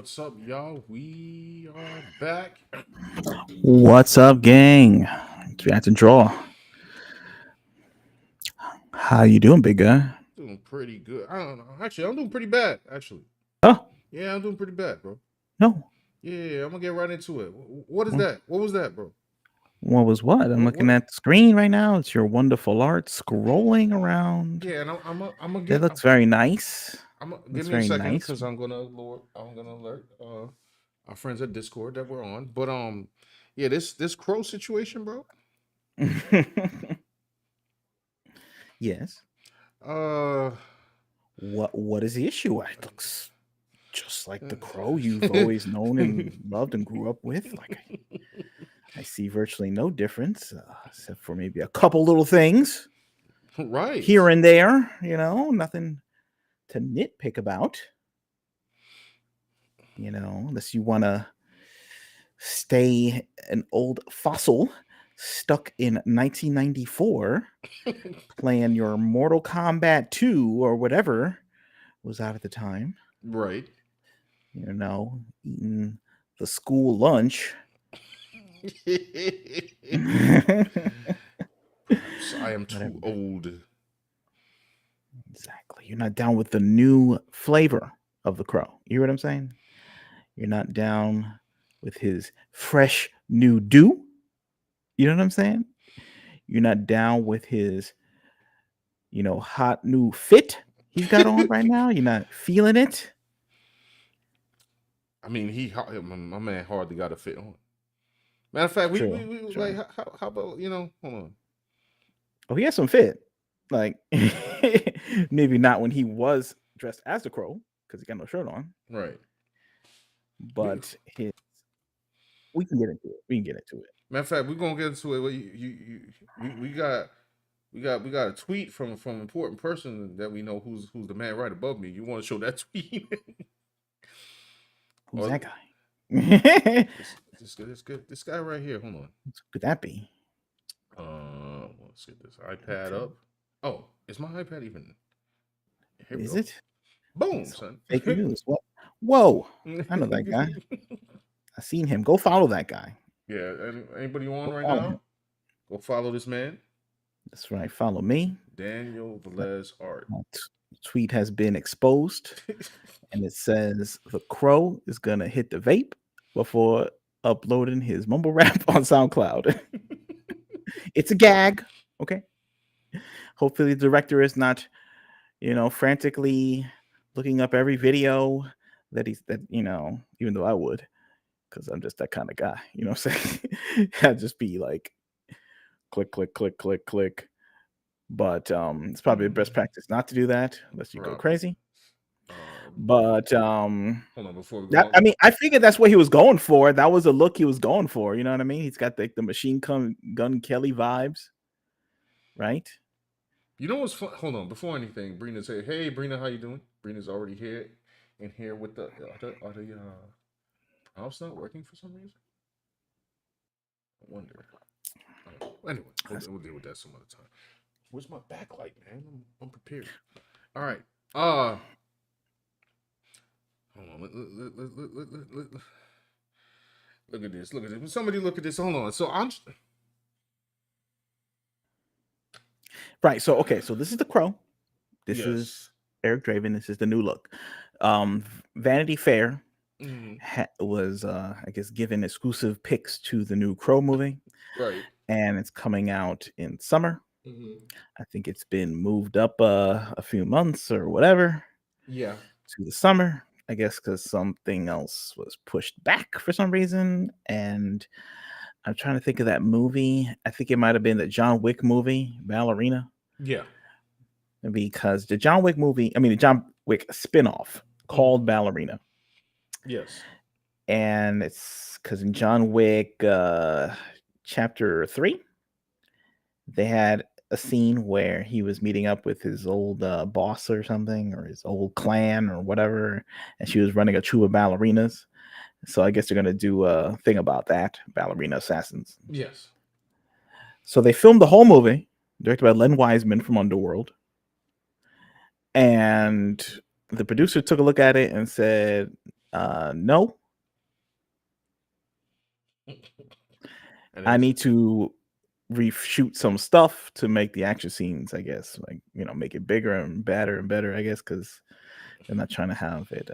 What's up, y'all? We are back. What's up, gang? We have to draw. How you doing, big guy? Doing pretty good. I don't know. Actually, I'm doing pretty bad. Actually, Oh yeah, I'm doing pretty bad, bro. no, Yeah, I'm gonna get right into it. What is that? What was that, bro? what was what? I'm looking What? at the screen right now. It's your wonderful art scrolling around. Yeah, and I'm gonna That get. looks very nice. Give Looks me a very second nice. because I'm gonna alert our friends at Discord that we're on. But yeah, this crow situation, bro. Yes. Uh, What is the issue? It looks just like the crow you've always known and loved and grew up with. Like I see virtually no difference, except for maybe a couple little things right. here and there. Nothing to nitpick about. Unless you want to stay an old fossil stuck in 1994 playing your Mortal Kombat 2 or whatever was out at the time, Right. eating the school lunch. Perhaps I am too Whatever. old. Exactly. You're not down with the new flavor of the crow. You hear what I'm saying? You're not down with his fresh new dew. You know what I'm saying? You're not down with his, hot new fit he's got on right now. You're not feeling it. I mean, my man hardly got a fit on. Matter of fact, we like True. how about hold on. Oh, he has some fit. Like maybe not when he was dressed as the crow because he got no shirt on. Right. We But we can get into it. We can get into it. matter of fact, we're gonna get into it. We got a tweet from an important person that we know who's the man right above me. You want to show that tweet? Who's Or that guy? this guy right here. Hold on. Who could that be? Let's get this iPad up. Oh, is my iPad even? Here we Is go. it? Boom, It's son. fake news. What? Whoa! I know that guy. I seen him. Go follow that guy. Yeah. Anybody on Go right follow him. now? Go follow this man, That's right. Follow me. Daniel Velez Art. My tweet has been exposed, and it says the crow is gonna hit the vape before uploading his mumble rap on SoundCloud. It's a gag. Okay. Hopefully, the director is not, frantically looking up every video even though I would, because I'm just that kind of guy. You know what I'm saying? I'd just be like, click, click, click, click, click. But it's probably the best practice not to do that unless you go crazy. But hold on before we go that, on. I mean, I figured that's what he was going for. That was the look he was going for. You know what I mean? He's got the machine gun Kelly vibes, right? You know what's fun? Hold on, before anything, Brina say, "Hey, Brina, how you doing?" Brina's already here, in here with the are the prompts not working for some reason? I wonder. Anyway, we'll deal with that some other time. Where's my backlight, man? I'm prepared. All right. Hold on. Look at this. Look at this. Somebody look at this. Hold on. So I'm. Right. So okay. So this is the crow. This Yes. is Eric Draven. This is the new look. Vanity Fair was, I guess, given exclusive picks to the new Crow movie, Right. and it's coming out in summer. Mm-hmm. I think it's been moved up a few months or whatever Yeah. to the summer. I guess because something else was pushed back for some reason, and I'm trying to think of that movie. I think it might have been the John Wick movie, Ballerina. Yeah. Because the John Wick spinoff called Ballerina. Yes. And it's because in John Wick chapter 3, they had a scene where he was meeting up with his old boss or something, or his old clan or whatever, and she was running a troop of ballerinas. So I guess they're going to do a thing about that, ballerina assassins. Yes. So they filmed the whole movie, directed by Len Wiseman from Underworld. And the producer took a look at it and said, No, And I it's need to reshoot some stuff to make the action scenes. I guess, like make it bigger and better and better. I guess because they're not trying to have it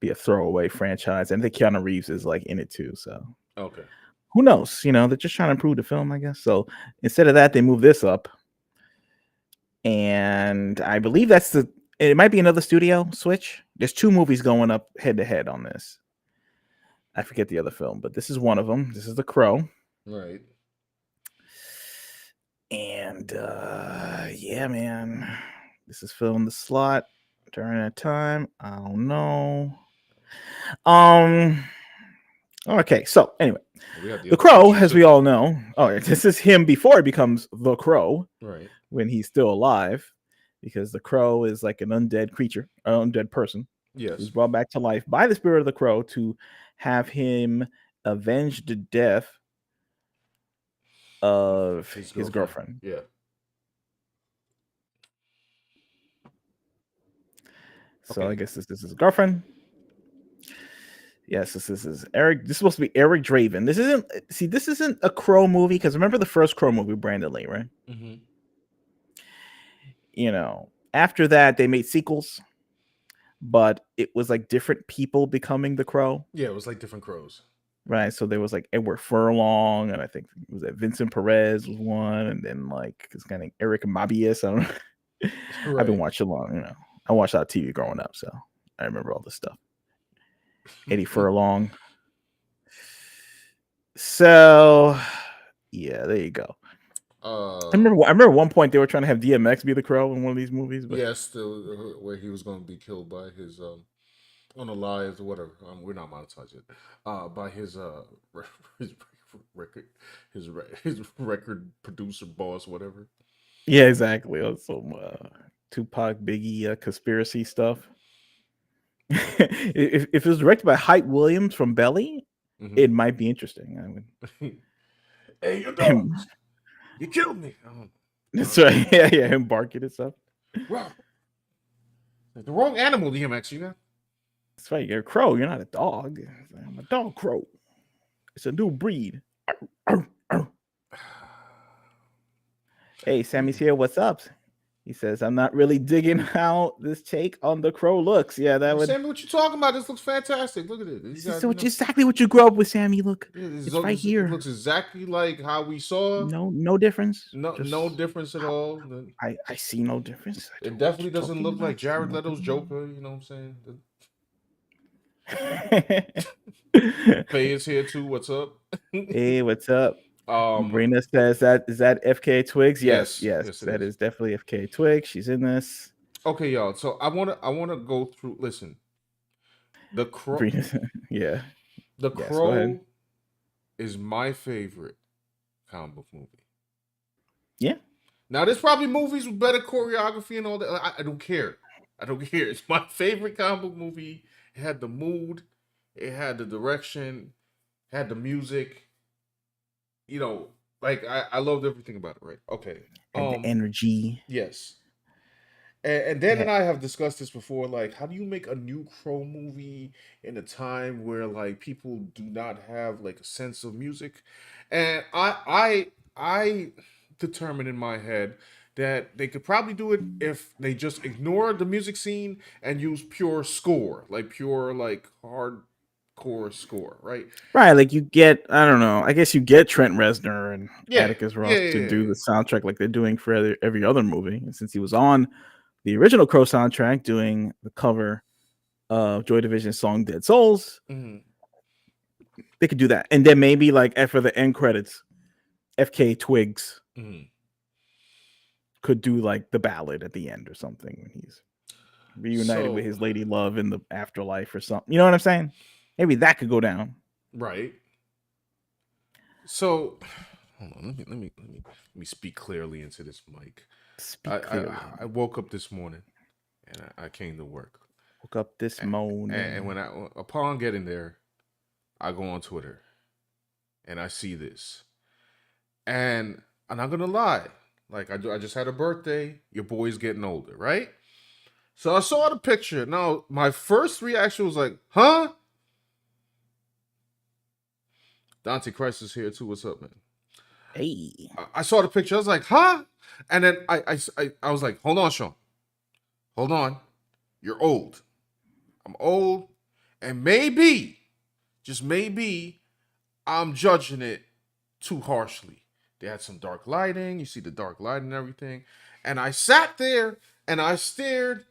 be a throwaway franchise, and I think Keanu Reeves is like in it too. So okay. who knows? They're just trying to improve the film, I guess. So instead of that, they move this up, and I believe that's the. It might be another studio switch. There's two movies going up head to head on this. I forget the other film, but this is one of them. This is The Crow, Right. and yeah, man, this is filmed the slot during that time. I don't know. Um. Okay, so anyway, We have the The other Crow, feature as we too. all know, this is him before he becomes the Crow Right. when he's still alive, because the Crow is like an undead creature, an undead person who's Yes. brought back to life by the spirit of the Crow to have him avenge the death of His his girlfriend. girlfriend. Yeah. So I Okay. guess this is his girlfriend. Yes, this is Eric. This is supposed to be Eric Draven. This isn't a Crow movie because remember the first Crow movie, Brandon Lee, right? Mm-hmm. After that they made sequels, but it was like different people becoming the Crow, Yeah, it was like different crows. right? So there was like Edward Furlong, and I think it was that Vincent Perez was one, and then like this guy named Eric Mabius. I don't know. I've been Right. watching I watched a lot of TV growing up, so I remember all this stuff. Eddie Furlong. So yeah, there you go. I uh remember. I remember at one point they were trying to have DMX be the Crow in one of these movies, but yes, where he was going to be killed by his on the lies or whatever. We're not monetized yet. By his his record his record producer boss, whatever. yeah, exactly. Some Tupac Biggie conspiracy stuff. If it was directed by Hype Williams from Belly, Mm-hmm. it might be interesting. I would. Hey, your Him, dogs! You killed me. that's right. Yeah, yeah, him barking and stuff. Wow, the wrong animal, DMX. You know. That's right. You're a crow. You're not a dog. I'm a dog crow. It's a new breed. Arr, arr. Hey, Sammy's here. What's up? He says, I'm not really digging how this take on the crow looks. Yeah, that would. Sammy, what you talking about? This looks fantastic. Look at it. You This is got, you know, exactly what you grew up with, Sammy. Look, it's right it here. looks exactly like how we saw. No difference. No Just difference at how all. I see no difference. I It don't know what definitely you're doesn't talking look about. like I see Jared no Leto's Joker. You know what I'm saying? difference. Faye is here too. What's up? Hey, what's up? um. Brina says that is that FK Twigs? Yes, Yes. yes, Yes, it that is. is definitely FK Twigs. She's in this. Okay, y'all. So I wanna go through. Listen, the crow. Brina, yeah, The yes. Go ahead. Crow is my favorite comic book movie. Yeah, Now, there's probably movies with better choreography and all that. I don't care. I don't care. It's my favorite comic book movie. It had the mood, it had the direction, had the music. You know, like I loved everything about it. Right? Okay. had the energy. Yes. And Dan Yeah, and I have discussed this before. Like, how do you make a new Crow movie in a time where like people do not have like a sense of music? And I determined in my head that they could probably do it if they just ignore the music scene and use pure score, like pure like hardcore score, right? right. Like you get, I don't know. I guess you get Trent Reznor and Yeah, Atticus yeah, Ross to yeah, do yeah. the soundtrack like they're doing for every other movie. And since he was on the original Crow soundtrack doing the cover of Joy Division's song "Dead Souls," Mhm, they could do that, and then maybe like after the end credits, FK Twigs mhm. could do like the ballad at the end or something when he's reunited with So his lady love in the afterlife or something. You know what I'm saying? Maybe that could go down. right. So hold on, let me speak clearly into this mic. I Speak I, clearly. I woke up this morning and I came to work. Woke up this And morning. when upon getting there, I go on Twitter and I see this. And I'm not gonna lie, like I just had a birthday. Your boy's getting older, right? So I saw the picture. Now my first reaction was like, "Huh?" Dante Christ is here too. What's up, man? Hey, I saw the picture. I was like, "Huh?" And then I was like, "Hold on, Sean. Hold on. You're old. I'm old, and maybe, just maybe, I'm judging it too harshly. They had some dark lighting. You see the dark lighting and everything. And I sat there and I stared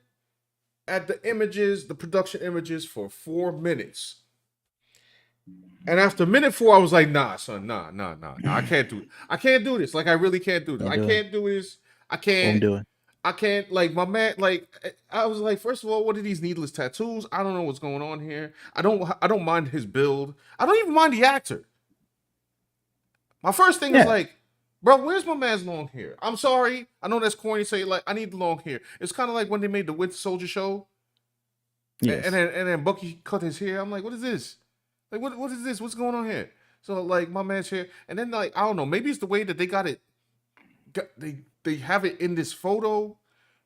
at the images, the production images, for 4 minutes. And after minute four, I was like, nah, son, nah. I can't do it. I can't do this. Like, I really can't do this. can't I do it. can't do this. I Won't can't. do it. I can't, like, my man, like, I was like, first of all, what are these needless tattoos? I don't know what's going on here. I don't mind his build. I don't even mind the actor. My first thing is Yeah. like, bro, where's my man's long hair? I'm sorry. I know that's corny to say, like, I need the long hair. It's kind of like when they made the Winter Soldier show, and Yes. then Bucky cut his hair. I'm like, what is this? Like, what is this? What's going on here? So like my man's hair, and then like I don't know, maybe it's the way that they got it. They have it in this photo,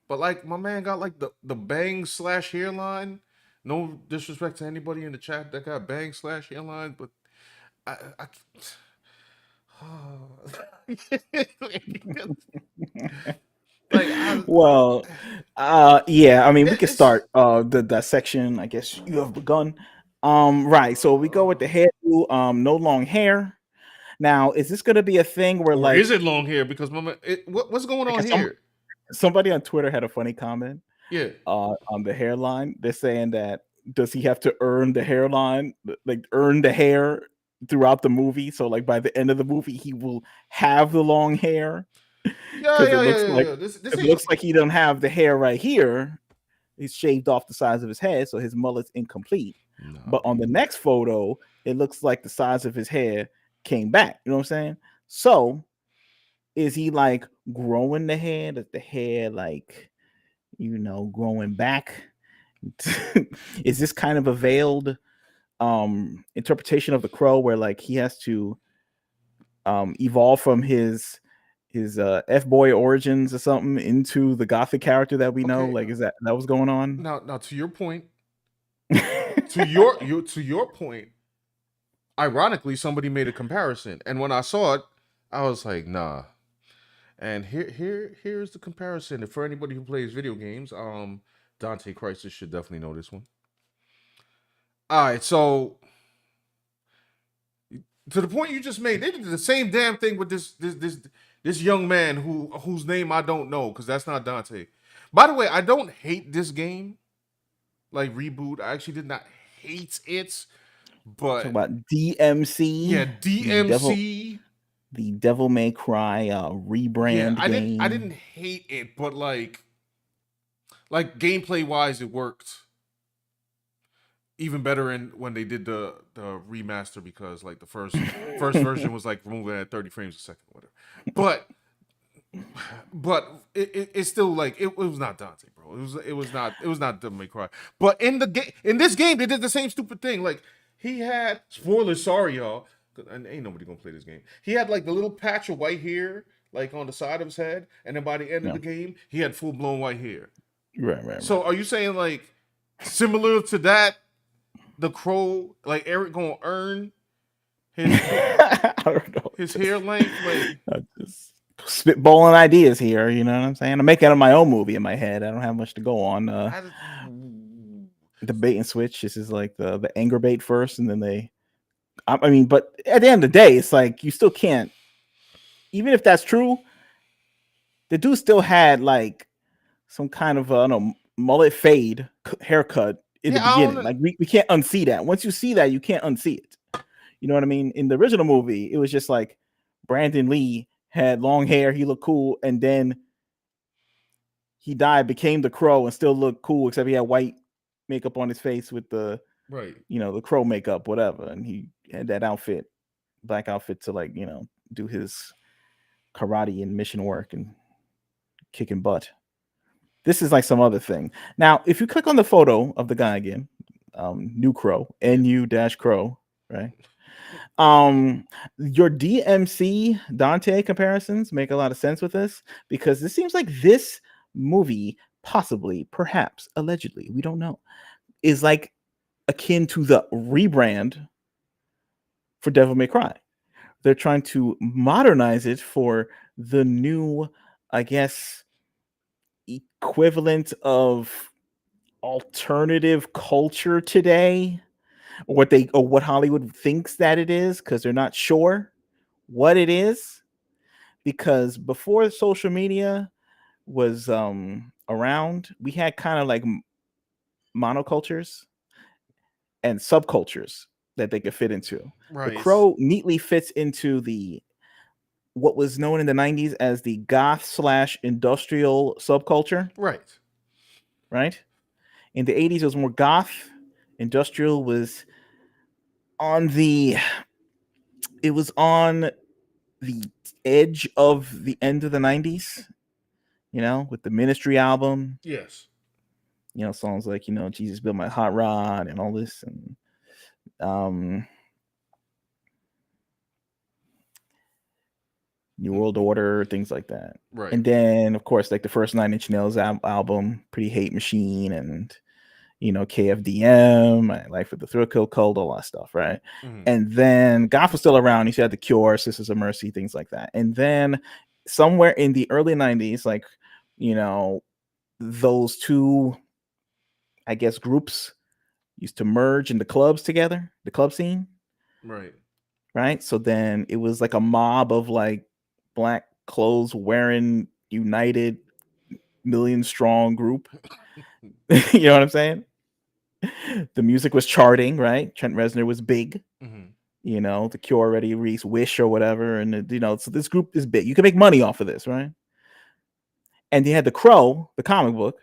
but like my man got like the bang slash hairline. No disrespect to anybody in the chat that got bang slash hairline, but I like Well, yeah. I mean, we could it's start the section. I guess you have begun. Right. So we go with the hairdo. No long hair. Now, is this going to be a thing where or is like it long hair? Because mama, what's going on because here? somebody on Twitter had a funny comment Yeah, on the hairline? They're saying that does he have to earn the hairline, like earn the hair throughout the movie? So like by the end of the movie, he will have the long hair yeah, because yeah, yeah, yeah, yeah. This it ain't. looks like he doesn't have the hair right here. He's shaved off the size of his head, so his mullet's incomplete. Nah, But on the bro. next photo, it looks like the size of his hair came back. You know what I'm saying? So is he like growing the hair? Is the hair like growing back? Is this kind of a veiled interpretation of the crow where like he has to evolve from his F-boy origins or something into the gothic character that we know? Okay, Like, is that what's going on? now to your point, to your point. Ironically, somebody made a comparison, and when I saw it, I was like, nah. And here's the comparison. And for anybody who plays video games, Dante Crisis should definitely know this one. All right, so to the point you just made, they did the same damn thing with this young man whose name I don't know because that's not Dante. By the way, I don't hate this game like reboot. I actually did not hate it, Talk but about DMC, yeah, DMC. the Devil May Cry Yeah, rebrand I didn't game. hate it, but like gameplay wise, it worked even better in when they did the remaster because like the first version was like moving at 30 frames a second, whatever. But it's still like it was not Dante, bro. It was not Devil May Cry. But in this game, they did the same stupid thing. Like he had spoilers, sorry y'all, 'cause ain't nobody gonna play this game. He had like the little patch of white hair like on the side of his head, and then by the end of No, the game, he had full blown white hair. right. So are you saying like similar to that, the crow like Eric gonna earn his I don't know. his hair length? Like Just spitballing ideas here. You know what I'm saying? I'm making up my own movie in my head. I don't have much to go on. I, The bait and switch. This is like the anger bait first, and then they. I mean, but at the end of the day, it's like you still can't. Even if that's true, the dude still had like some kind of I don't know mullet fade haircut in the yeah, I beginning. don't. Like we can't unsee that. Once you see that, you can't unsee it. You know what I mean? In the original movie, it was just like Brandon Lee had long hair, he looked cool, and then he died, became the crow, and still looked cool, except he had white makeup on his face with the Right. the crow makeup, whatever. And he had that outfit, black outfit to like, do his karate and mission work and kicking butt. This is like some other thing. Now, if you click on the photo of the guy again, new crow, Yeah. NU dash crow, right? Your DMC Dante comparisons make a lot of sense with this because this seems like this movie possibly, perhaps, allegedly, we don't know, is like akin to the rebrand for Devil May Cry. They're trying to modernize it for the new, I guess, equivalent of alternative culture today, or what Hollywood thinks that it is, because they're not sure what it is. Because before social media was around, we had kind of like monocultures and subcultures that they could fit into. The Right. Crow neatly fits into the what was known in the 90s as the goth slash industrial subculture, Right. right? In the 80s, it was more goth. Industrial was on the it was on the edge of the end of the 90s, with the Ministry album, Yes. songs like, Jesus Built My Hot Rod and all this, and um New World Order, things like that. Right. And then, of course, like the first Nine Inch Nails album, Pretty Hate Machine, and KFDM, Life with the Thrill Kill Cult, all that stuff, right? Mhm. And then Goth was still around. You had The Cure, Sisters of Mercy, things like that. And then somewhere in the early 90s, like, those two, I guess, groups used to merge in the clubs together, the club scene, Right. right? So then it was like a mob of like black clothes wearing united million strong group. You know what I'm saying? The music was charting, right? Trent Reznor was big. Mhm. The Cure already released Wish or whatever, and so this group is big. You can make money off of this, right? And they had The Crow, the comic book.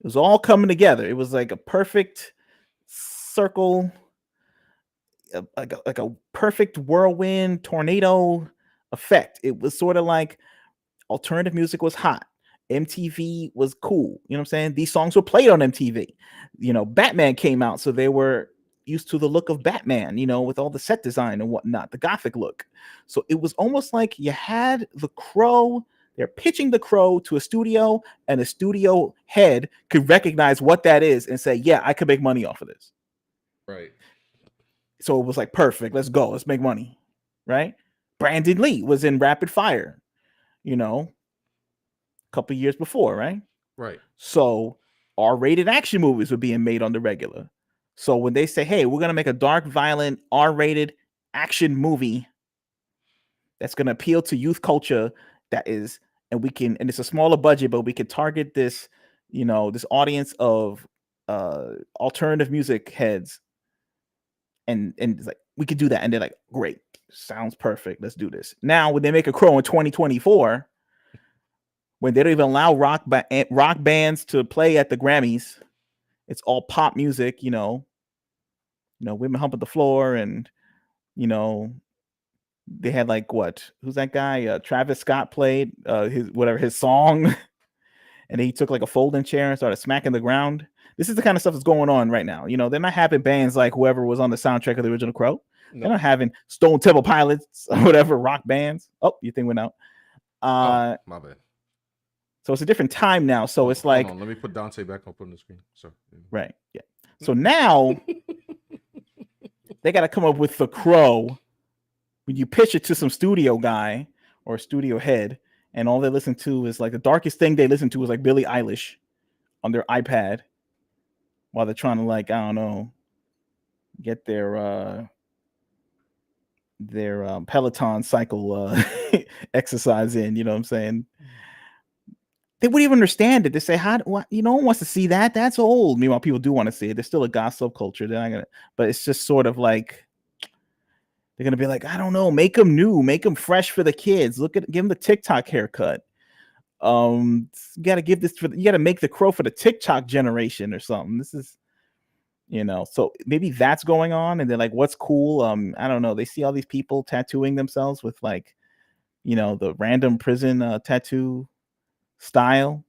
It was all coming together. It was like a perfect circle, like a perfect whirlwind tornado effect. It was sort of like alternative music was hot. MTV was cool. You know what I'm saying? These songs were played on MTV. Batman came out, so they were used to the look of Batman, with all the set design and whatnot, the gothic look. So it was almost like you had the Crow. They're pitching the Crow to a studio, and the studio head could recognize what that is and say, yeah, I could make money off of this. Right. So it was like, perfect. Let's go. Let's make money. Right? Brandon Lee was in Rapid Fire, a couple years before, right? Right. So R-rated action movies were being made on the regular. So when they say, hey, we're going to make a dark, violent, R-rated action movie that's going to appeal to youth culture, and it's a smaller budget, but we can target this, this audience of alternative music heads. And it's like, we could do that. And they're like, great, sounds perfect. Let's do this. Now, when they make a Crow in 2024, when they don't even allow rock bands to play at the Grammys, it's all pop music, women humping the floor, and they had like who's that guy? Travis Scott played his song, and he took like a folding chair and started smacking the ground. This is the kind of stuff that's going on right now. They're not having bands like whoever was on the soundtrack of the original Crow. No. They're not having Stone Temple Pilots or whatever rock bands. Oh, your thing went out. Oh, my bad. So it's a different time now. So it's like, hold on. Let me put Dante back up on the screen. Sorry. right, yeah. So now they got to come up with the Crow. When you pitch it to some studio guy or studio head, and all they listen to is like the darkest thing they listen to is like Billie Eilish on their iPad while they're trying to, like, I don't know, get their Peloton cycle exercise in. You know what I'm saying? They wouldn't even understand it. They say, "How? What? No one wants to see that. That's old." Meanwhile, people do want to see it. There's still a goth culture. They're not gonna, but it's just sort of like they're gonna be like, I don't know, make them new, make them fresh for the kids. Give them the TikTok haircut. You got to you got to make the Crow for the TikTok generation or something. This is, so maybe that's going on, and they're like, what's cool? I don't know. They see all these people tattooing themselves with like, the random prison tattoo style,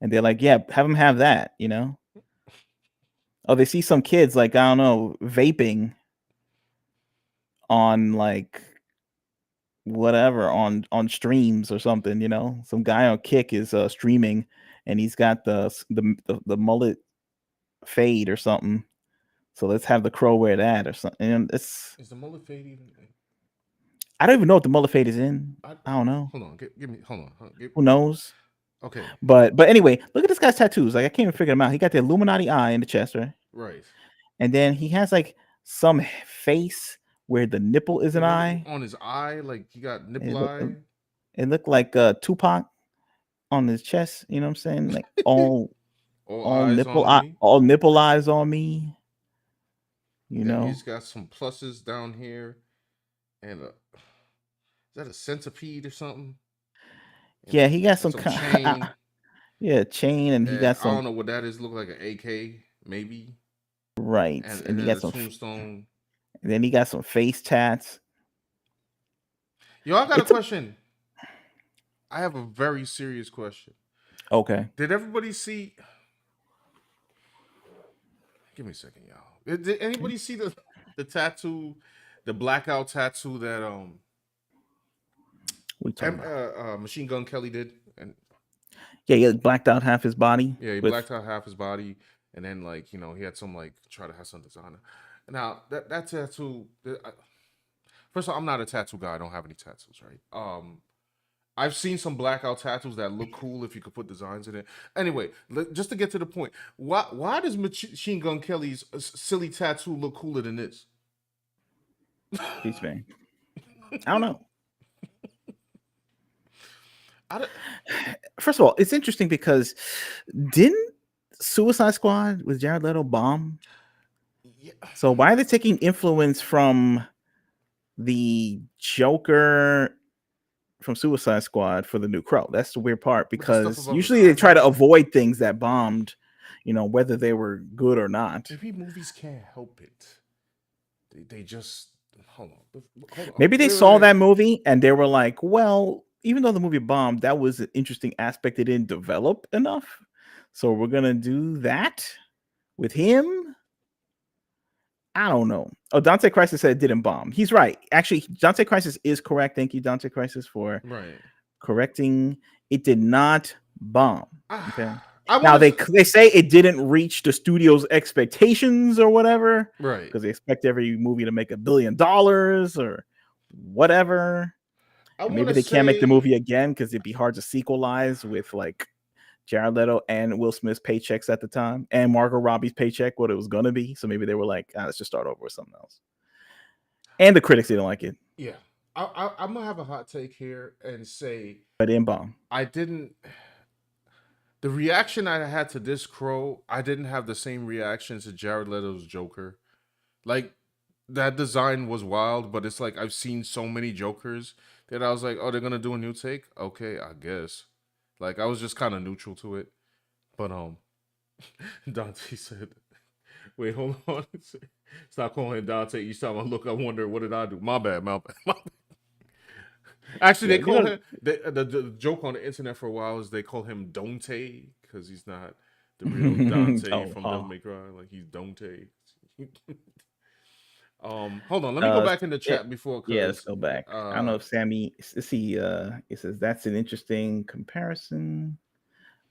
and they're like, yeah, have them have that. Oh, they see some kids, like, I don't know, vaping on like whatever on streams or something. Some guy on Kick is streaming, and he's got the mullet fade or something. So let's have the Crow wear that or something. And it's Is the mullet fade even? I don't even know what the mullet fade is in. I I don't know. hold on. Give me. Hold on. Who knows? Okay. But anyway, look at this guy's tattoos. Like I can't even figure them out. He got the Illuminati eye in the chest, right? Right. And then he has like some face where the nipple is Yeah. an Look eye. on his eye. Like he got nipple It look eye. it looked like Tupac on his chest. You know what I'm saying? Like all All eyes on me. all nipple eyes on me. You Then know. he's got some pluses down here, and is that a centipede or something? Yeah, he got And some some chain. yeah, chain, and he And got I some don't know what that is. Look like an AK, maybe. right, And and he then got the some. tombstone. And then he got some face tats. Yo, I got a It's a question. I have a very serious question. okay. Did everybody see? Give me a second, y'all. Did anybody see the tattoo, the blackout tattoo that We talking about? Machine Gun Kelly did? And Yeah, he blacked out half his body yeah, he with. blacked out half his body, and then like he had some like try to have some designer. Now that tattoo. First of all, I'm not a tattoo guy. I don't have any tattoos, right? I've seen some blackout tattoos that look cool if you could put designs in it. Anyway, just to get to the point, why does Machine Gun Kelly's silly tattoo look cooler than this? Peace, man. I don't know. I don't, First of all, it's interesting because didn't Suicide Squad with Jared Leto bomb? yeah. So why are they taking influence from the Joker from Suicide Squad for the new Crow? That's the weird part With the stuff because above his usually they try to eyeball. avoid things that bombed, whether they were good or not. Maybe movies can't help it. They just hold on, hold on. Maybe they saw Wait. that movie and they were like, well, even though the movie bombed, that was an interesting aspect it didn't develop enough. So we're going to do that with him. I don't know. Oh, Dante Crisis said it didn't bomb. He's right. Actually, Dante Crisis is correct. Thank you, Dante Crisis, for Right. correcting. It did not bomb. Okay. I Now want to. they say it didn't reach the studio's expectations or whatever Right. because they expect every movie to make $1 billion or whatever. I And want maybe to they can't make the say. movie again because it'd be hard to sequelize with like Jared Leto and Will Smith's paychecks at the time and Margot Robbie's paycheck, what it was gonna be. So maybe they were like, let's just start over with something else. And the critics didn't like it, Yeah. I'm gonna have a hot take here and say but it didn't bomb. I didn't. The reaction I had to this Crow, I didn't have the same reaction to Jared Leto's Joker. Like that design was wild, but it's like I've seen so many Jokers that I was like, oh, they're gonna do a new take. Okay, I guess. Like I was just kind of neutral to it. But Dante said, "Wait, hold on. Stop calling him Dante each time I look. I wonder what did I do? My bad, my bad, my bad." Actually, Yeah, they call him the joke on the internet for a while is they call him Dante because he's not the real Dante from Devil May Cry. Like he's Dante. Hold on. Let me go back in the yeah, chat before yeah, let's because go back. I don't know if Sammy, let's see, it says that's an interesting comparison.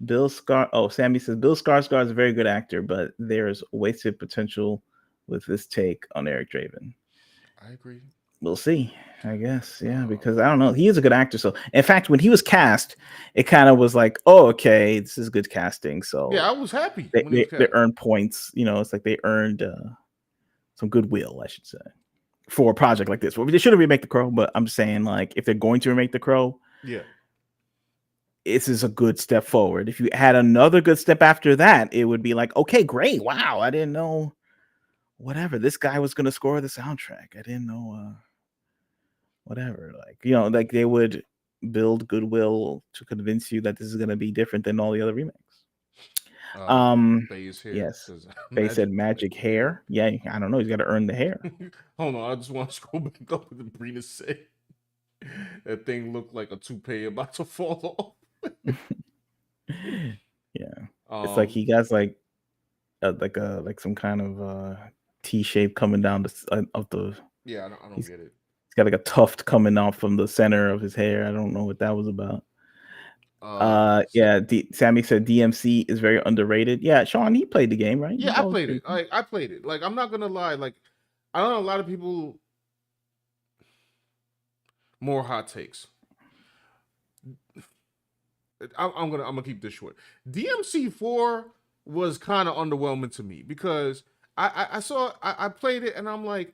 Sammy says Bill Skarsgård is a very good actor, but there's wasted potential with this take on Eric Draven. I agree. We'll see, I guess. Yeah, because I don't know. He is a good actor. So, in fact, when he was cast, it kind of was like, oh, okay, this is good casting. Yeah, So I was happy they, when he was they, they cast. earned points. It's like they earned some goodwill, I should say, for a project like this. Well, they shouldn't remake The Crow, but I'm saying, like, if they're going to remake The Crow, Yeah. this is a good step forward. If you had another good step after that, it would be like, okay, great. Wow, I didn't know whatever. This guy was going to score the soundtrack. I didn't know whatever. Like they would build goodwill to convince you that this is going to be different than all the other remakes. Faye's here Yes. says Faye said magic hair. hair. Yeah, I don't know. He's got to earn the hair. Hold on, I just want to scroll back up with the Brina say that thing looked like a toupee about to fall off. Yeah. It's like he got like some kind of T shape coming down of the. Yeah, I don't get it. got like a tuft coming off from the center of his hair. I don't know what that was about. So Yeah, Sammy said DMC is very underrated. Yeah, Sean, he played the game, right? He yeah, I thought it was played pretty it. cool. I played it. Like I'm not gonna lie. Like I don't know. A lot of people more hot takes. I'm gonna keep this short. DMC4 was kind of underwhelming to me because I saw I played it and I'm like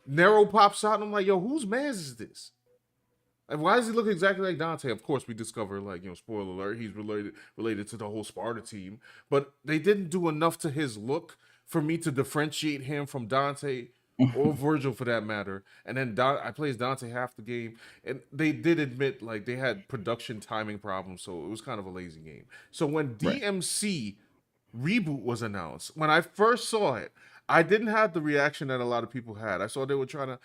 Nero pops out and I'm like, yo, whose man's is this? And why does he look exactly like Dante? Of course, we discover, like, spoiler alert, he's related to the whole Sparta team. But they didn't do enough to his look for me to differentiate him from Dante or Virgil for that matter. And then I plays Dante half the game, and they did admit like they had production timing problems, so it was kind of a lazy game. So when Right. DMC reboot was announced, when I first saw it, I didn't have the reaction that a lot of people had. I saw they were trying to.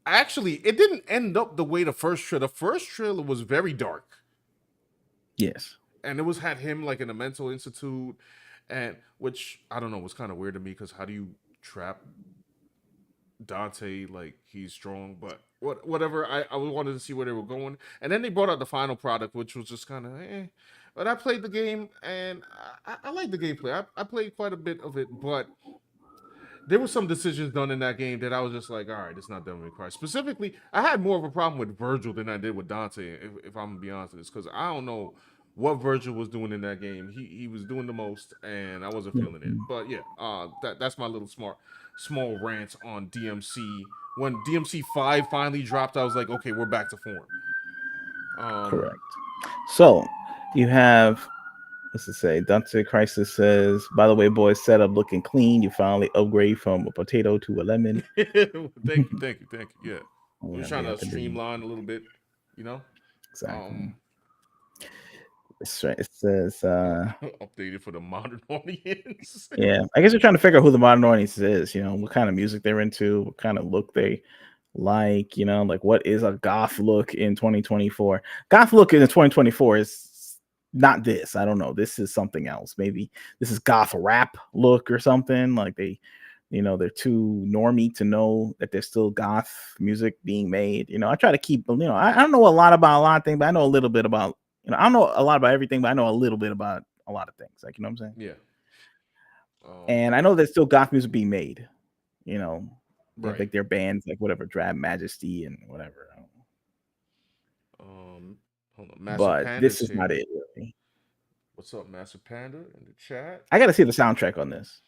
Actually, it didn't end up the way the first trailer. The first trailer was very dark, Yes. and it was had him like in a mental institute, and which I don't know was kind of weird to me because how do you trap Dante like he's strong? But whatever. I wanted to see where they were going, and then they brought out the final product, which was just kind of eh. But I played the game, and I like the gameplay. I played quite a bit of it, but there were some decisions done in that game that I was just like, all right, it's not Devil May Cry. Specifically, I had more of a problem with Virgil than I did with Dante, if I'm gonna be honest with this, because I don't know what Virgil was doing in that game. He was doing the most, and I wasn't feeling it. Mhm. But yeah, that's my little small rant on DMC. When DMC 5 finally dropped, I was like, okay, we're back to form. Correct. So you have, what's it say? Dante Crisis says, by the way, boys, setup looking clean. You finally upgrade from a potato to a lemon. Thank you. Yeah, we're just Whatever trying you to have to do. streamline a little bit, you know. Exactly. Um, It's right. It says, Updated for the modern audience. yeah, I guess we're trying to figure out who the modern audience is, what kind of music they're into, what kind of look they like, like what is a goth look in 2024? Goth look in 2024 is not this. I don't know. This is something else. Maybe this is goth rap look or something. Like they're too normy to know that there's still goth music being made. I try to keep, I don't know a lot about a lot of things, but I know a little bit about, I don't know a lot about everything, but I know a little bit about a lot of things. Like, you know what I'm saying? Yeah. And I know there's still goth music being made. You know, they have Right. like their bands, like whatever, Drab Majesty and whatever. Um. Hold on. Massive But this Panda's is not here. it, really. What's up, Massive Panda in the chat? I got to see the soundtrack on this.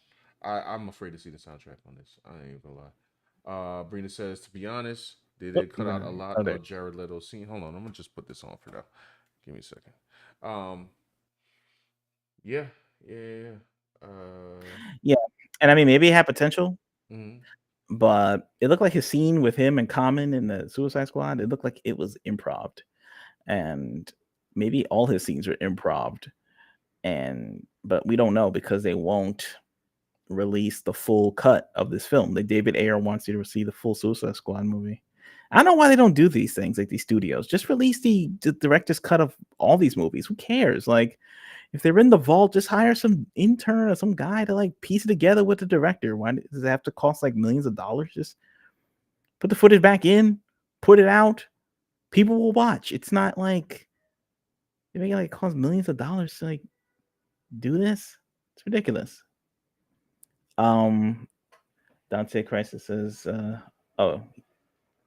I'm afraid to see the soundtrack on this. I ain't even gonna lie. Brina says, to be honest, they Oh, did cut out a lot there. of Jared Leto's scene. Hold on, I'm gonna just put this on for now. Give me a second. Um. Yeah. Yeah. Yeah, and I mean, maybe it had potential, Mhm. but it looked like his scene with him and Common in the Suicide Squad. It looked like it was improv, and maybe all his scenes were improv, but we don't know because they won't release the full cut of this film. Like David Ayer wants you to see the full Suicide Squad movie. I don't know why they don't do these things like these studios. Just release the director's cut of all these movies. Who cares? Like, if they're in the vault, just hire some intern or some guy to like piece it together with the director. Why does it have to cost like millions of dollars? Just put the footage back in, put it out. People will watch. It's not like they make it like cost millions of dollars to like do this. It's ridiculous. Um, Dante Crisis says, oh,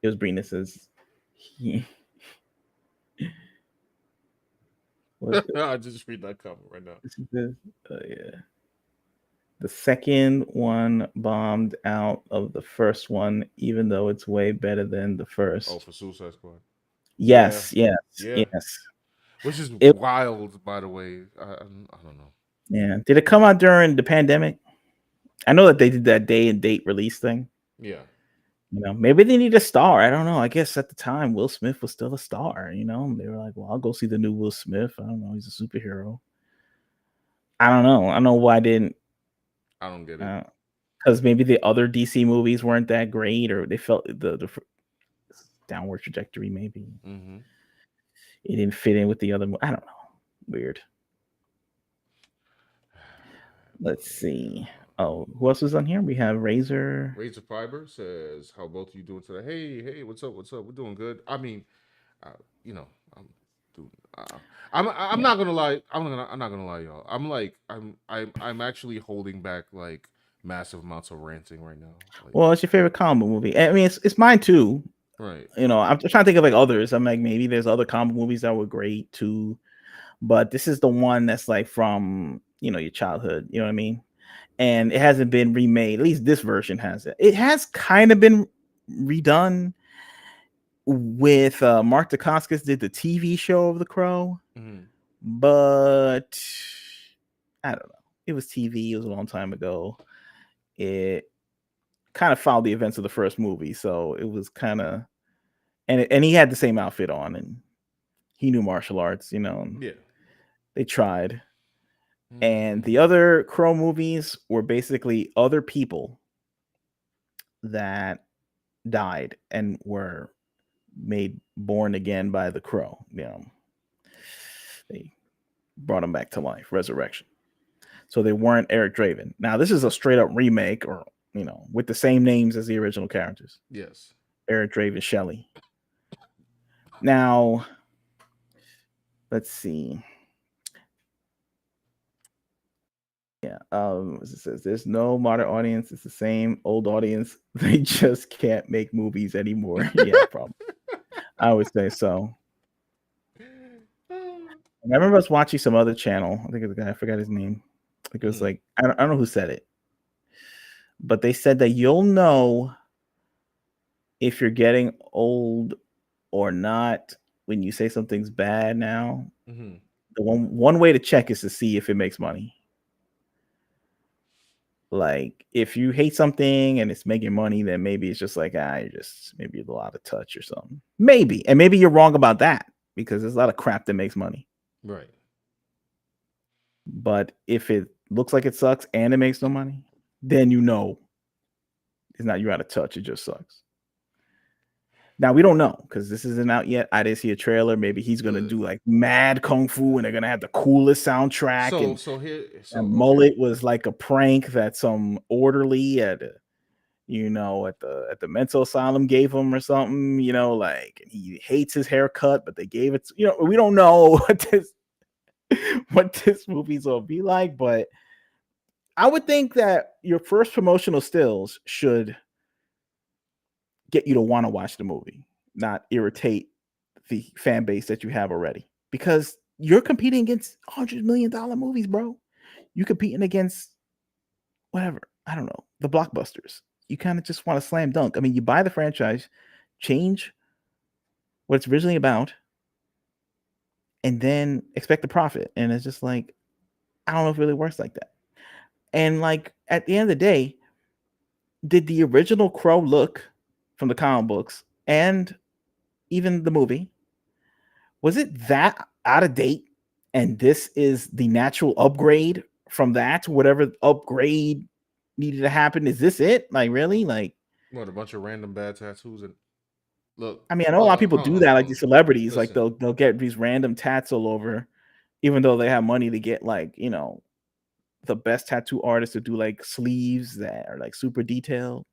it was Brina says, he, what I just read that comment right now. this is this? Yeah. The second one bombed out of the first one, even though it's way better than the Oh, first. for Suicide Squad. Yeah. Yes, yes, Yeah. yes. Which is It wild, by the way. I don't know. Yeah. Did it come out during the pandemic? I know that they did that day and date release thing. Yeah. Maybe they need a star. I don't know. I guess at the time Will Smith was still a star. They were like, "Well, I'll go see the new Will Smith." I don't know. He's a superhero. I don't know. I don't know why I didn't. I don't get it. Because maybe the other DC movies weren't that great, or they felt the downward trajectory. Maybe Mm-hmm. it didn't fit in with the other. I don't know. Weird. Let's see. Oh, who else is on here? We have Razor. Razor Fiber says, "How both of you doing today? Hey, hey, what's up? What's up? We're doing good. I mean, uh, you know, I'm, dude, I'm Yeah. not gonna lie. I'm not gonna lie, y'all. I'm actually holding back like massive amounts of ranting right now. Like, Well, it's your favorite comic book movie. I mean, it's mine too. right, You know, I'm trying to think of like others. I'm like, maybe there's other comic movies that were great too, but this is the one that's like from your childhood. You know what I mean? And it hasn't been remade. At least this version has it. It has kind of been redone with Mark Dacascos did the TV show of The Crow, mm-hmm. but I don't know. It was TV. It was a long time ago. It kind of followed the events of the first movie, so it was kind of and he had the same outfit on, and he knew martial arts, and Yeah. they tried. And the Mm. other Crow movies were basically other people that died and were made born again by the Crow. They brought him back to life, resurrection. So they weren't Eric Draven. Now this is a straight up remake, or with the same names as the original characters, Yes. Eric Draven, Shelley. Now, let's see. Yeah, it says there's no modern audience. It's the same old audience. They just can't make movies anymore. Yeah, probably. I would say so. And I remember us watching some other channel. I think it was a guy. I forgot his name. I think it was Mm. like I don't know who said it, but they said that you'll know if you're getting old or not when you say something's bad now. Mm-hmm. The one way to check is to see if it makes money. Like if you hate something and it's making money, then maybe it's just like you're just maybe a lot of touch or something. Maybe. And maybe you're wrong about that because there's a lot of crap that makes money. Right. But if it looks like it sucks and it makes no money, then it's not you out of touch, it just sucks. Now we don't know because this isn't out yet. I didn't see a trailer. Maybe he's gonna do like mad kung fu and they're gonna have the coolest soundtrack. So And so here that so okay. mullet was like a prank that some orderly at at the mental asylum gave him or something. Like he hates his haircut, but they gave it. We don't know what this movie's gonna be like, but I would think that your first promotional stills should get you to want to watch the movie, not irritate the fan base that you have already. Because you're competing against $100 million movies, bro. You're competing against whatever. I don't know, the blockbusters. You kind of just want to slam dunk. I mean, you buy the franchise, change what it's originally about, and then expect the profit. And it's just like, I don't know if it really works like that. And like at the end of the day, did the original Crow look from the comic books and even the movie, was it that out of date? And this is the natural upgrade from that, whatever upgrade needed to happen. Is this it? Like, really? Like, What, a bunch of random bad tattoos and look. I mean, I know a lot of people do that, like Hold on. these celebrities, like Listen. they'll get these random tats all over, even though they have money to get like, the best tattoo artists to do like sleeves that are like super detailed.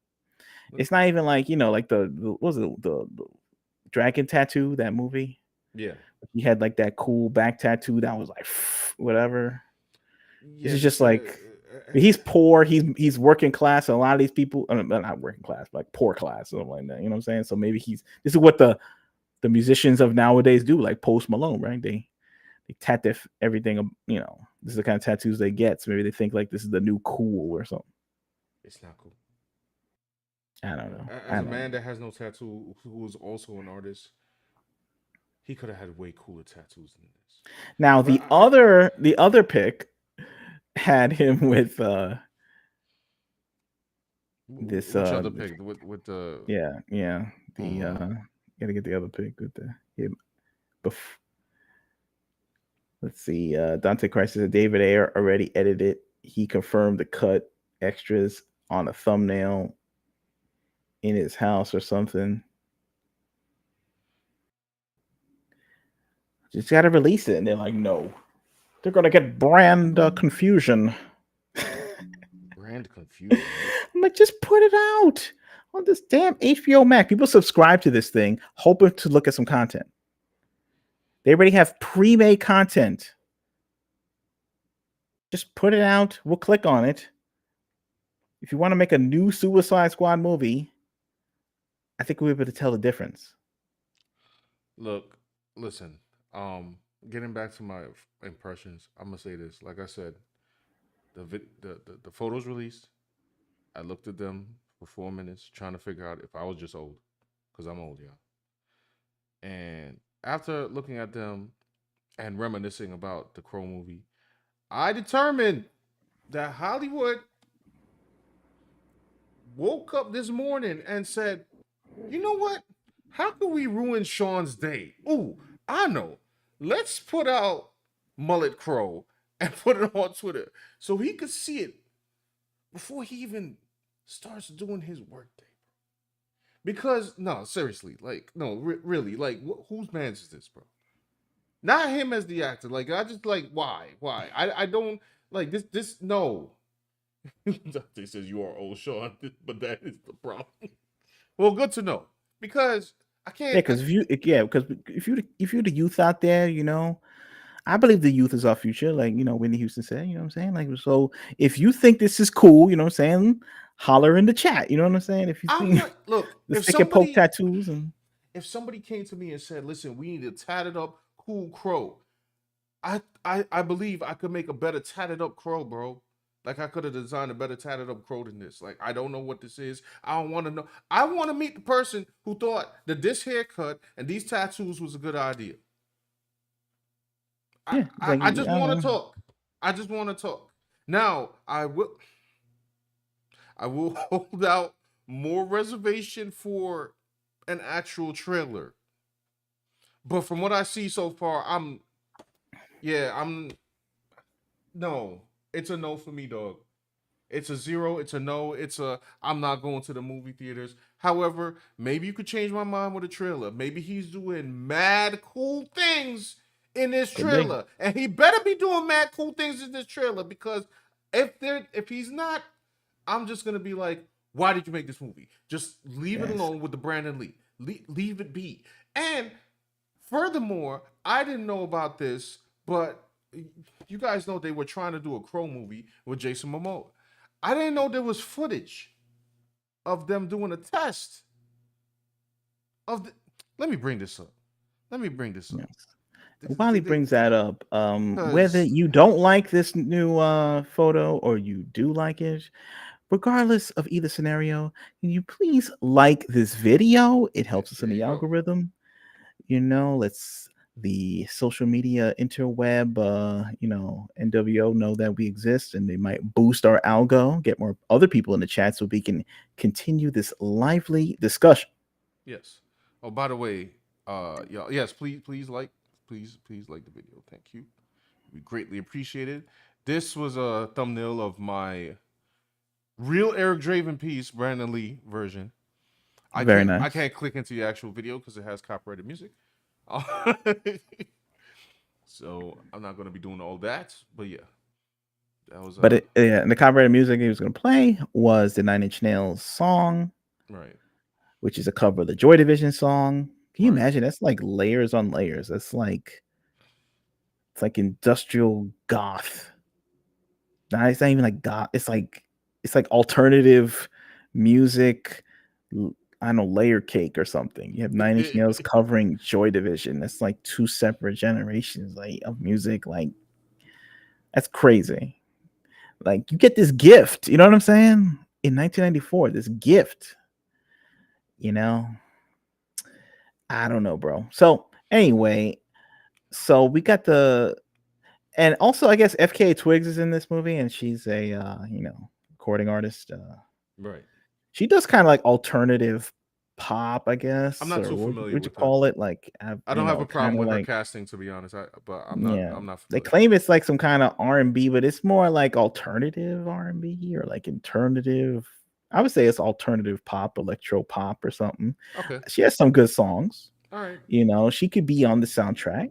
It's not even like, like the what was it, the dragon tattoo, that movie? Yeah. He had like that cool back tattoo that was like whatever. This Yeah, is just just like he's poor, he's working class, and a lot of these people, not working class, but like poor class, something like that. You know what I'm saying? So maybe this is what the musicians of nowadays do, like Post Malone, right? They tat everything. This is the kind of tattoos they get. So maybe they think like this is the new cool or something. it's not cool. I don't know. As a man that has no tattoo, who is also an artist, he could have had way cooler tattoos than this. Now But the other pick had him with this which other pick with the yeah the um gotta get the other pick with the him. Let's see. Dante Christ says David Ayer already edited. He confirmed the cut extras on a thumbnail in his house or something. Just got to release it. And they're like, no. They're going to get brand confusion. brand and confused. I'm like, just put it out on this damn HBO Max. People subscribe to this thing hoping to look at some content. They already have pre-made content. Just put it out. We'll click on it. If you want to make a new Suicide Squad movie, I think we'll be able to tell the difference. Look, listen. Getting back to my impressions, I'm gonna say this. Like I said, the photos released. I looked at them for 4 minutes, trying to figure out if I was just old, because I'm old, yeah. And after looking at them and reminiscing about the Crow movie, I determined that Hollywood woke up this morning and said, you know what? How can we ruin Sean's day? Ooh, I know. Let's put out Mullet Crow and put it on Twitter so he could see it before he even starts doing his workday. Because no, seriously, like no, really, like whose man is this, bro? Not him as the actor. Like I just like why? I don't like this. No, they says you are old Sean, but that is the problem. Well, good to know because I Yeah, can't. because if you're the youth out there, I believe the youth is our future, like Whitney Houston said. You know what I'm saying? Like, so if you think this is cool, you know what I'm saying, holler in the chat. You know what I'm saying? If you I'm think not. Look, the stick and poke tattoos and if somebody came to me and said, "Listen, we need a tatted up cool crow," I believe I could make a better tatted up crow, bro. Like I could have designed a better tatted up crow than this. Like I don't know what this is. I don't want to know. I want to meet the person who thought that this haircut and these tattoos was a good idea. I yeah, it's like I I just don't want to know. talk. I just want to talk. Now I will hold out more reservation for an actual trailer. But from what I see so far, I'm no. It's a no for me, dog. It's a zero. It's a no. I'm not going to the movie theaters. However, maybe you could change my mind with a trailer. Maybe he's doing mad cool things in this Could be. trailer, and he better be doing mad cool things in this trailer because if he's not, I'm just gonna be like, why did you make this movie? Just leave it Yes. alone with the Brandon Lee. Leave it be. And furthermore, I didn't know about this, but you guys know they were trying to do a Crow movie with Jason Momoa. I didn't know there was footage of them doing a test of the. Let me bring this up. Let me bring this up. Yes. While he brings that up, whether Because you don't like this new photo or you do like it, regardless of either scenario, can you please like this video? It helps us in there the you go. algorithm. Let's the social media interweb, NWO know that we exist and they might boost our algo, get more other people in the chat so we can continue this lively discussion. Yes. Oh, by the way, y'all, yes, please like the video. Thank you. We greatly appreciate it. This was a thumbnail of my real Eric Draven piece, Brandon Lee version. I Very can't I nice. can't click into the actual video because it has copyrighted music. So I'm not gonna be doing all that. But yeah, that was But yeah, and the copyrighted music he was going to play was the Nine Inch Nails song, right, which is a cover of the Joy Division song. Can you right. imagine? That's like layers on layers. It's like industrial goth. Nah, it's not even like goth. It's like alternative music. I don't know, layer cake or something. You have Nine Inch Nails covering Joy Division. That's like two separate generations like of music. Like that's crazy. Like you get this gift. You know what I'm saying? In 1994, this gift. You know, I don't know, bro. So anyway, so we got and also I guess FKA Twigs is in this movie, and she's a recording artist. Right. She does kind of like alternative pop, I I'm guess, not or too what familiar would you with her. call it? Like, I don't have a kind problem of with her like, casting, to be honest. But yeah. I'm not They familiar. claim it's like some kind of R&B, but it's more like alternative R&B or like alternative. I would say it's alternative pop, electro pop, or something. Okay. She has some good songs. All right. She could be on the soundtrack.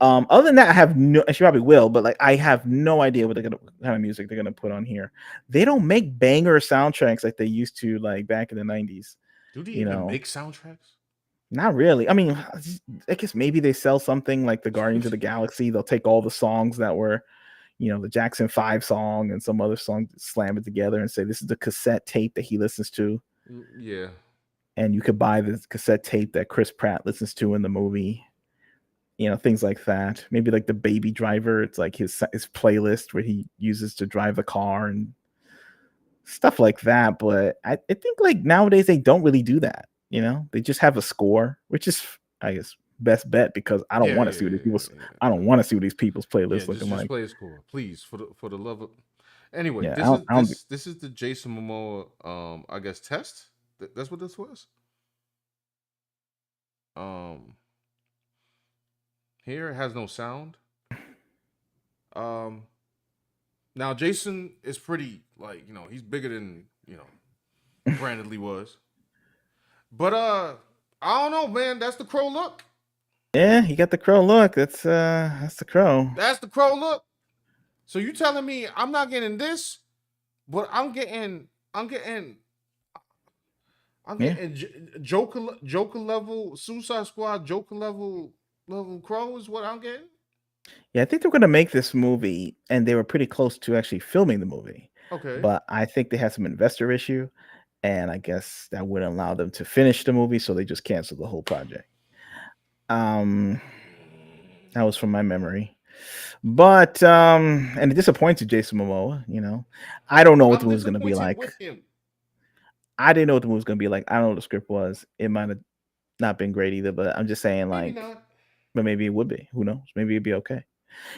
Other than that, I have no. She probably will, but like I have no idea what kind of music they're gonna put on here. They don't make banger soundtracks like they used to, like back in the '90s. Do they You even know, make soundtracks? not really. I mean, I guess maybe they sell something like the Guardians of the Galaxy. They'll take all the songs that were, the Jackson 5 song and some other song, slam it together and say this is the cassette tape that he listens to, Yeah. and you could buy the cassette tape that Chris Pratt listens to in the movie. Things like that. Maybe like the Baby Driver. It's like his playlist where he uses to drive the car and stuff like that. But I think like nowadays they don't really do that. They just have a score, which is, I guess, best bet because I don't Yeah, want to yeah, see what these yeah, people's. yeah. I don't want to see what these people's Yeah, playlists just looking like. play a score, please, for the love of. Anyway, Yeah, this is I don't. this is the Jason Momoa, I guess test. That's what this was. Um, Here it has no sound. Um, Now Jason is pretty like he's bigger than Brandon Lee was, but I don't know, man. That's the Crow look. Yeah, you got the Crow look. That's the Crow. That's the Crow look. So you telling me I'm not getting this, but I'm getting I'm Yeah. getting Joker level Suicide Squad Joker level Crow is what I'm getting. Yeah, I think they're gonna make this movie, and they were pretty close to actually filming the movie. Okay. But I think they had some investor issue, and I guess that wouldn't allow them to finish the movie, so they just canceled the whole project. Um, that was from my memory. But and it disappointed Jason Momoa. I don't know what the I'm movie's gonna be disappointed like. with him. I didn't know what the movie's gonna be like. I don't know what the script was. It might have not been great either, but I'm just saying, Maybe like, not. but maybe it would be. Who knows? Maybe it'd be okay.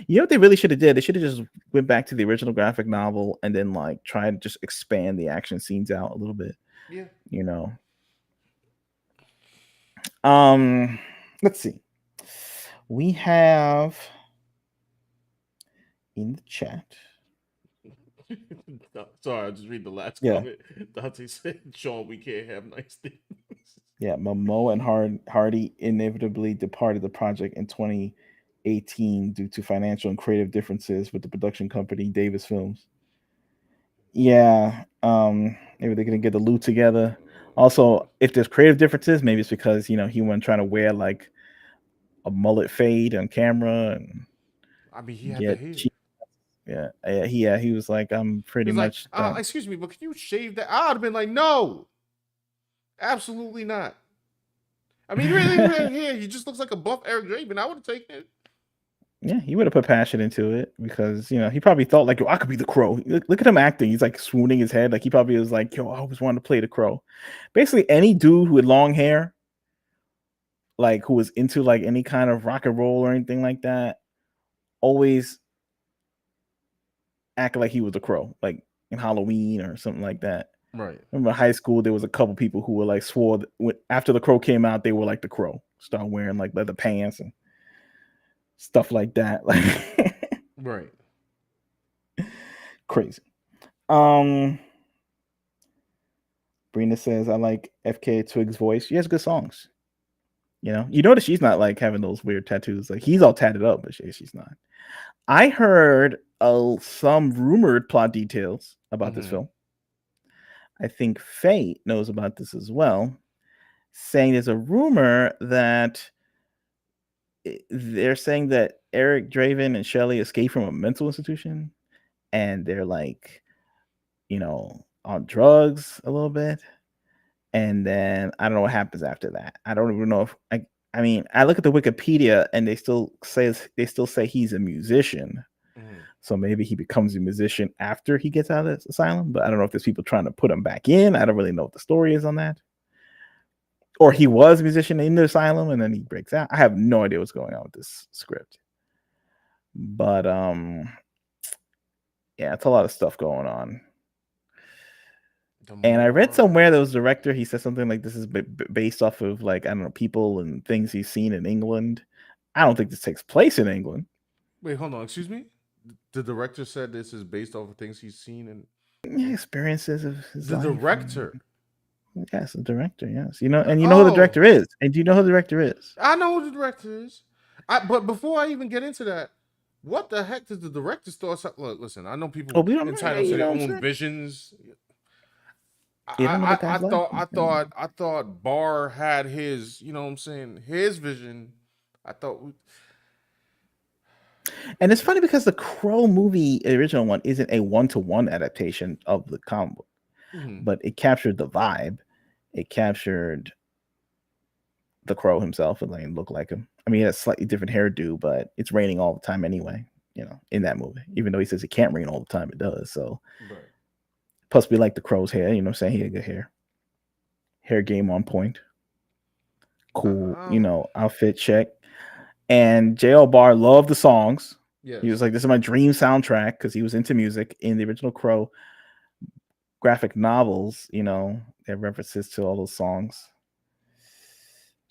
You know what they really should have did? They should have just went back to the original graphic novel and then like tried to just expand the action scenes out a little bit. Yeah. You know. Um, let's see. We have in the chat. Sorry, I just read the last Yeah, comment. Dante said, "Sean, we can't have nice things." yeah. Momoa and Hardy inevitably departed the project in 2018 due to financial and creative differences with the production company Davis Films. Yeah, maybe they're gonna get the loot together. Also, if there's creative differences, maybe it's because he wasn't trying to wear like a mullet fade on camera and I mean, he had the get hair. cheap. He was like, I'm He pretty was like, much done. "Excuse me, but can you shave that?" I'd have been like, "No, absolutely not." I mean, he really had hair. He just looks like a buff Eric Draven. I would have taken it. Yeah, he would have put passion into it because he probably thought like, yo, I could be the Crow. Look at him acting. He's like swooning his head. Like he probably was like, yo, I always wanted to play the Crow. Basically, any dude who had long hair, like who was into like any kind of rock and roll or anything like that, always act like he was a Crow, like in Halloween or something like that. Right. Remember high school, there was a couple people who were like swore after the Crow came out, they were like the Crow, start wearing like leather pants and stuff like that. Like Right. crazy. Brina says, I like FK Twig's voice. She has good songs. You notice she's not like having those weird tattoos. Like he's all tatted up, but she's not. I heard some rumored plot details about this film. I think Faye knows about this as well, saying there's a rumor that they're saying that Eric Draven and Shelley escaped from a mental institution and they're like, on drugs a little bit. And then I don't know what happens after that. I don't even know if I mean, I look at the Wikipedia and they still say he's a musician. So maybe he becomes a musician after he gets out of this asylum, but I don't know if there's people trying to put him back in. I don't really know what the story is on that. Or he was a musician in the asylum and then he breaks out. I have no idea what's going on with this script. But yeah, it's a lot of stuff going on. And I read somewhere there was a director, he said something like this is based off of like, I don't know, people and things he's seen in England. I don't think this takes place in England. Wait, hold on. Excuse me? The director said this is based off of things he's seen and experiences of his the life. director. Yes, the director, yes. And you know who the director is. And do you know who the director is? I know who the director is. But before I even get into that, what the heck did the director's thoughts? Look, listen, I know Oh, people we don't know. Yeah, entitled to you their know what I'm own saying? visions. You don't know the I guy's life. thought, I thought Barr had his, you know what I'm saying, his vision. I thought, And it's funny because the Crow movie, the original one, isn't a one-to-one adaptation of the comic book, mhm, but it captured the vibe. It captured the Crow himself. It like looked like him. I mean, he has a slightly different hairdo, but it's raining all the time anyway. You know, in that movie, even though he says it can't rain all the time, it does. So, right. plus we like the Crow's hair. You know, what I'm saying he had good hair game on point. Cool, Um, outfit check. And JL Bar loved the songs. He was yes. like, "This is my dream soundtrack" because he was into music. In the original Crow graphic novels, they have references to all those songs.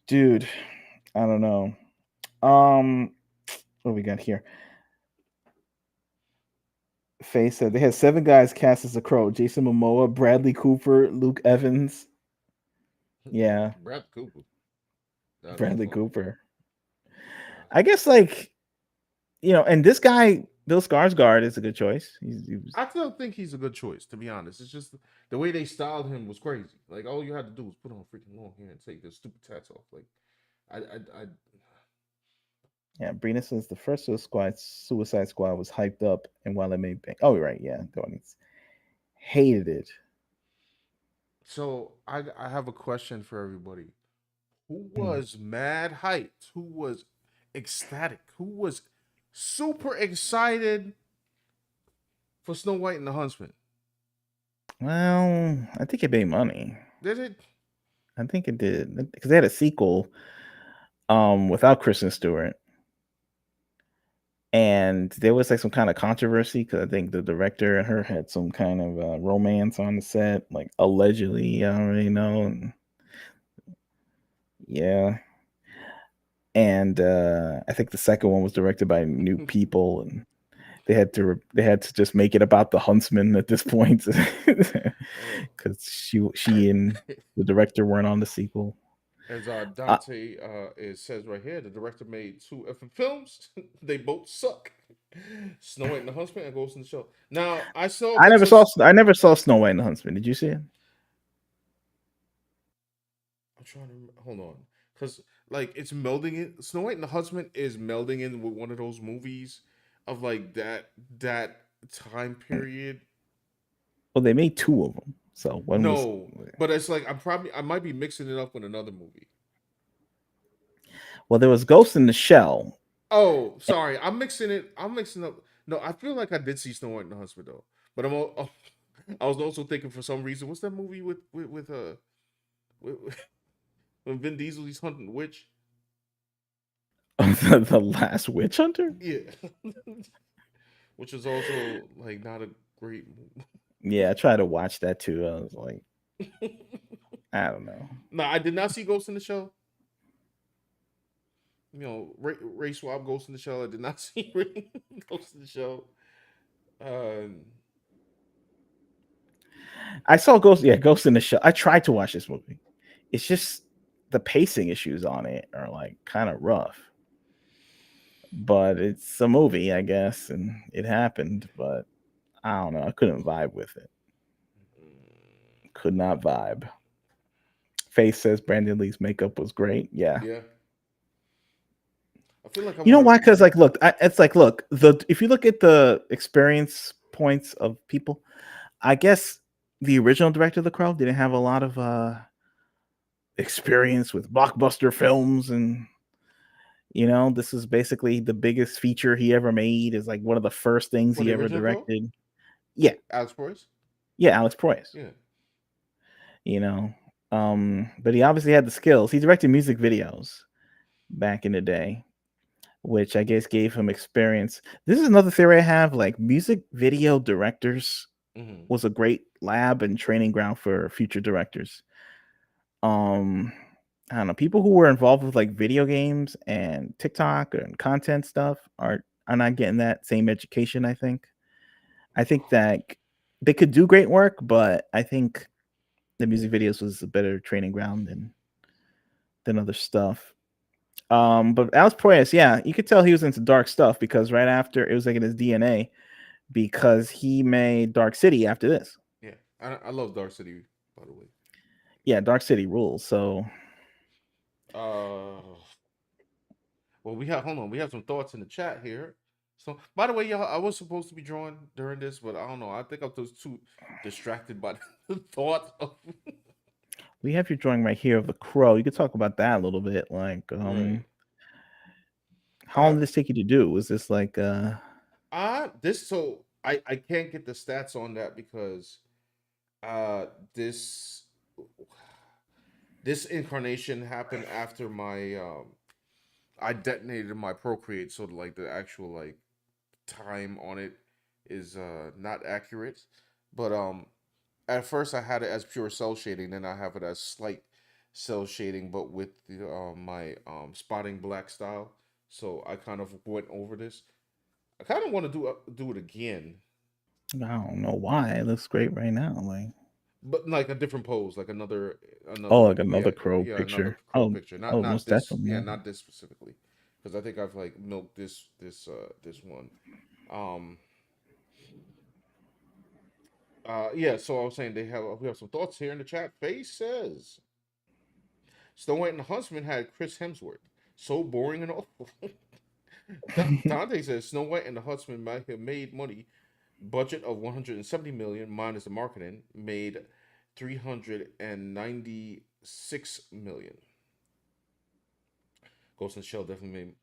Dude, I don't know. What we got here? Faye said they had 7 guys cast as the Crow: Jason Momoa, Bradley Cooper, Luke Evans. Yeah, Brad Cooper. That'd be Bradley funny. Cooper. Uh, I guess and this guy Bill Skarsgård is a good choice. He was, I still think he's a good choice, to be honest. It's just the way they styled him was crazy. Like all you had to do was put on freaking long hair and take the stupid tats off. Like I yeah. Brina says the first Suicide Squad was hyped up, and while it made oh right, yeah, the audience hated it. so I have a question for everybody. Who Mm. was mad hyped? Who was ecstatic? Who was super excited for Snow White and the Huntsman? Well, I think it made money. Did it? I think it did because they had a sequel, without Kristen Stewart, and there was like some kind of controversy because I think the director and her had some kind of romance on the set, like allegedly. I don't really know, and yeah, and I think the second one was directed by new people, and they had to just make it about the huntsman at this point Oh. because she and the director weren't on the sequel. As Uh, Dante it says right here, the director made 2 effing films. They both suck. Snow White and the Huntsman and Ghost in the Shell. Now I saw I bits never of. saw I never saw Snow White and the Huntsman. Did you see it? I'm trying to hold on, because like it's melding in. Snow White and the Huntsman is melding in with one of those movies of like that time period. Well, they made two of them. So one was No, but it's like I might be mixing it up with another movie. well, there was Ghost in the Shell. Oh, sorry, I'm mixing it. I'm mixing up. No, I feel like I did see Snow White and the Huntsman though, but I was also thinking for some reason, what's that movie with when Vin Diesel he's hunting the witch? The Last Witch Hunter. Yeah, which is also like not a great Yeah, I tried to watch that too. I was like, movie. I don't know. No, I did not see Ghost in the Shell. Ray Swab Ghost in the Shell. I did not see Ghost in the Shell. Um, I saw Ghost. Yeah, Ghost in the Shell. I tried to watch this movie. It's just the pacing issues on it are like kind of rough. But it's a movie, I guess, and it happened. But I don't know. I couldn't vibe with it. Could not vibe. Face says Brandon Lee's makeup was great. Yeah. yeah, I feel like I You know want to. why? Because like, look, it's like, look, the if you look at the experience points of people, I guess the original director of The Crow didn't have a lot of experience with blockbuster films, and this is basically the biggest feature he ever made. Is like one of the first things For he the ever original Crow, directed. Yeah, Alex Proyas. yeah, Alex Proyas. Yeah. You know, but he obviously had the skills. He directed music videos back in the day, which I guess gave him experience. This is another theory I have. Like music video directors Hmm. was a great lab and training ground for future directors. Um, I don't know. People who were involved with like video games and TikTok and content stuff are not getting that same education. I think that they could do great work, but I think the music videos was a better training ground than other stuff. But Alex Proyas, yeah, you could tell he was into dark stuff because right after it was like in his DNA because he made Dark City after this. Yeah, I love Dark City, by the way. Yeah, Dark City rules. So Uh, well, we have hold on. We have some thoughts in the chat here. So, by the way, y'all, I was supposed to be drawing during this, but I don't know. I think I was too distracted by the thought of we have your drawing right here of the crow. You could talk about that a little bit. Like, right. how long Uh, did this take you to do? Was this like this so I can't get the stats on that because uh this this incarnation happened after my I detonated my Procreate, so like the actual like time on it is not accurate. But at first I had it as pure cell shading, then I have it as slight cell shading, but with the, my spotting black style. So I kind of went over this. I kind of want to do it again, I don't know why. It looks great right now. Like, but like a different pose, like oh, another like yeah another crow yeah another picture. crow picture, Oh, not most this definitely. yeah Yeah. not this specifically, because I think I've like milked this one. Um, yeah. So I was saying we have some thoughts here in the chat. Face says Snow White and the Huntsman had Chris Hemsworth. So boring and awful. Dante says Snow White and the Huntsman might have made money. Budget of 170 million minus the marketing made 396 million. Ghost in the Shell definitely made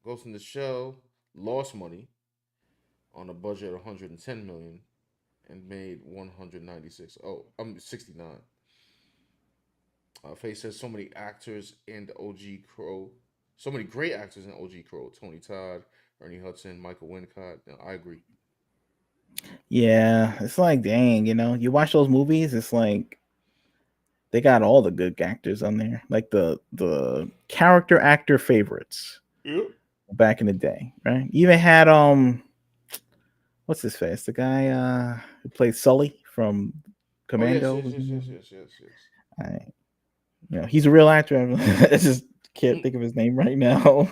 Ghost in the Shell lost money on a budget of 110 million and made 196. Oh, I'm 69. Face says so many actors in the OG Crow. So many great actors in OG Crow. Tony Todd, Ernie Hudson, Michael Wincott. I agree. Yeah, it's like dang, you watch those movies, it's like they got all the good actors on there, like the character actor favorites Yep. back in the day, right? You even had what's his face, the guy who played Sully from Oh yes, Commando. yes, yes, yes, yes, yes, yes. I, he's a real actor. I just can't think of his name right now.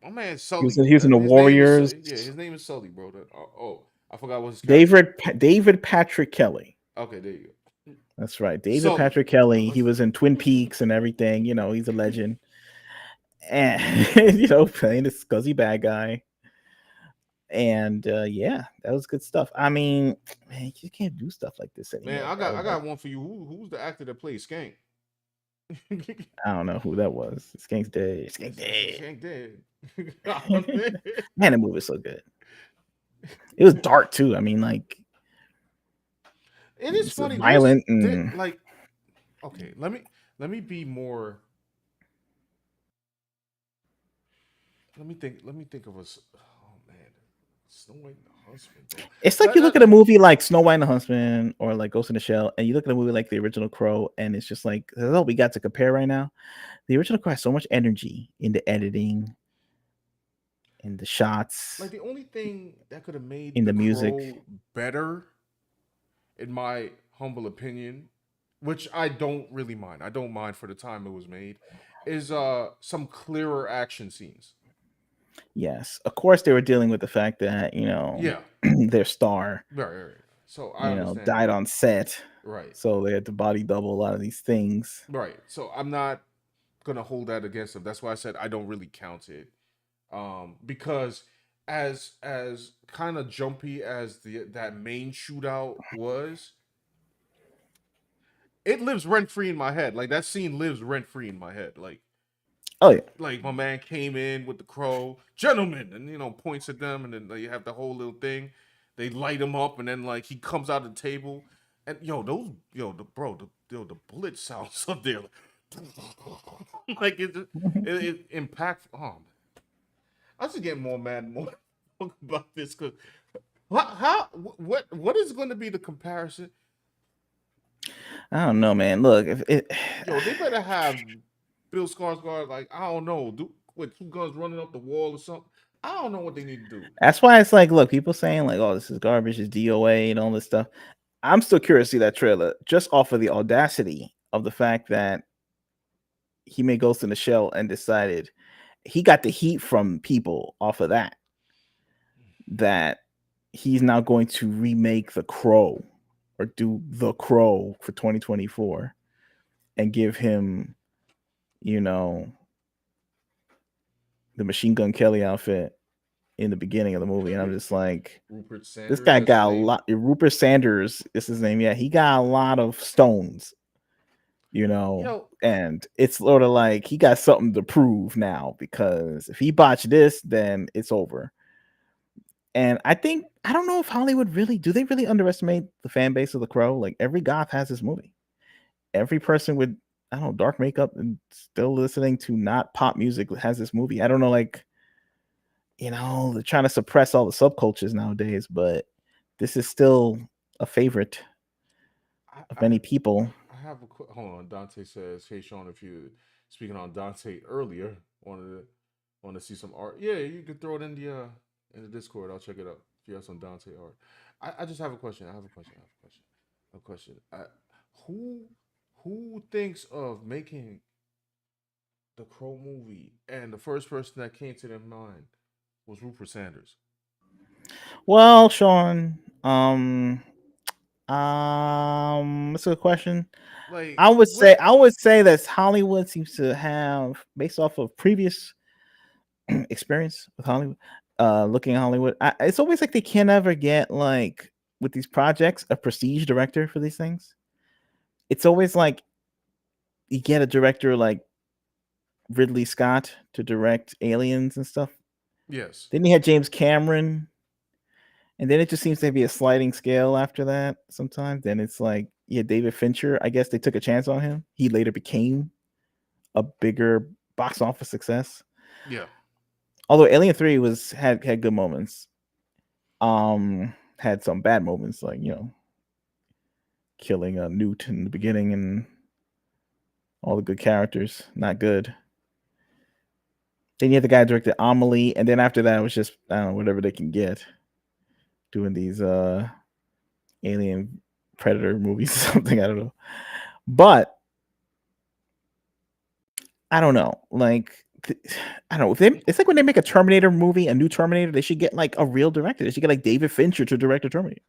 My man He was Sully. in, he was in the His name is Warriors. yeah. His name is Sully, bro. Oh, I forgot what his character. David Patrick Kelly. Okay, there you go. That's right, David Sully. Patrick Kelly. He was in Twin Peaks and everything. He's a legend. And playing this scuzzy bad guy. And yeah, that was good stuff. I mean, man, you can't do stuff like this Man, anymore, I got bro. I Like, got one for you. Who's the actor that plays Skank? I don't know who that was. Skank's dead. Skank dead. Skank dead. Man, the movie was so good. It was dark too. I mean, like, It is it's funny. violent and Like okay. Let me be more. Let me think of us. Oh man, Snow White and the Huntsman, bro. it's like you look at a movie like Snow White and the Huntsman or like Ghost in the Shell, and you look at a movie like the original Crow, and it's just like that's all we got to compare right now. The original Crow has so much energy in the editing, in the shots, Like the only thing that could have made in the the music. Crow better, in my humble opinion, which I don't really mind. I don't mind for the time it was made, is some clearer action scenes. Yes, of course they were dealing with the fact that Yeah, their star right. So I understand died that. on set, Right, so they had to body double a lot of these things. right. So I'm not gonna hold that against them. That's why I said I don't really count it, because as kind of jumpy as that main shootout was, it lives rent free in my head. Like that scene lives rent free in my head. Oh yeah. Like my man came in with the crow, gentlemen, and points at them, and then you have the whole little thing. They light him up, and then like he comes out of the table, and the bullet sounds up there, like it impactful. Oh man, I just get more mad and more about this because what is going to be the comparison? I don't know, man. Look, if it They better have Bill Skarsgård, like I don't know, with two guns running up the wall or something. I don't know what they need to do. that's why it's like, look, people saying like, "Oh, this is garbage, it's DOA and all this stuff." I'm still curious to see that trailer just off of the audacity of the fact that he made Ghost in the Shell and decided he got the heat from people off of that he's now going to remake The Crow or do The Crow for 2024 and give him, you know, the Machine Gun Kelly outfit in the beginning of the movie. And I'm just like, Rupert this Sanders, guy that's his got a name. lot. Rupert Sanders is his name. Yeah, he got a lot of stones, Yo, and it's sort of like he got something to prove now because if he botched this, then it's over. And I don't know if Hollywood really do they really underestimate the fan base of The Crow? Like every goth has this movie. Every person with I don't know dark makeup and still listening to not pop music has this movie. I don't know, like they're trying to suppress all the subcultures nowadays, but this is still a favorite I, of I, many people. I have a hold on. Dante says, "Hey Sean, if you speaking on Dante earlier, want to see some art? Yeah, you could throw it in the Discord. I'll check it out if you have some Dante art. I just have a question. I have a question. I have a question. A question. Who who thinks of making the Crow movie? And the first person that came to their mind was Rupert Sanders. Well, Sean, that's a good question. Like I would say what? I would say that Hollywood seems to have, based off of previous experience with Hollywood, looking at Hollywood, it's always like they can't ever get like with these projects a prestige director for these things. It's always like you get a director like Ridley Scott to direct Aliens and stuff. Yes. Then you had James Cameron, and then it just seems to be a sliding scale after that. Sometimes, then it's like David Fincher. I guess they took a chance on him. He later became a bigger box office success. Yeah. Although Alien 3 had good moments. Had some bad moments like killing a Newt in the beginning and all the good characters not good. Then you had the guy who directed Amelie, and then after that it was just I don't know whatever they can get doing these alien predator movies or something. I don't know, but I don't know. Like I don't know. If it's like when they make a Terminator movie, a new Terminator, they should get like a real director. They should get like David Fincher to direct a Terminator.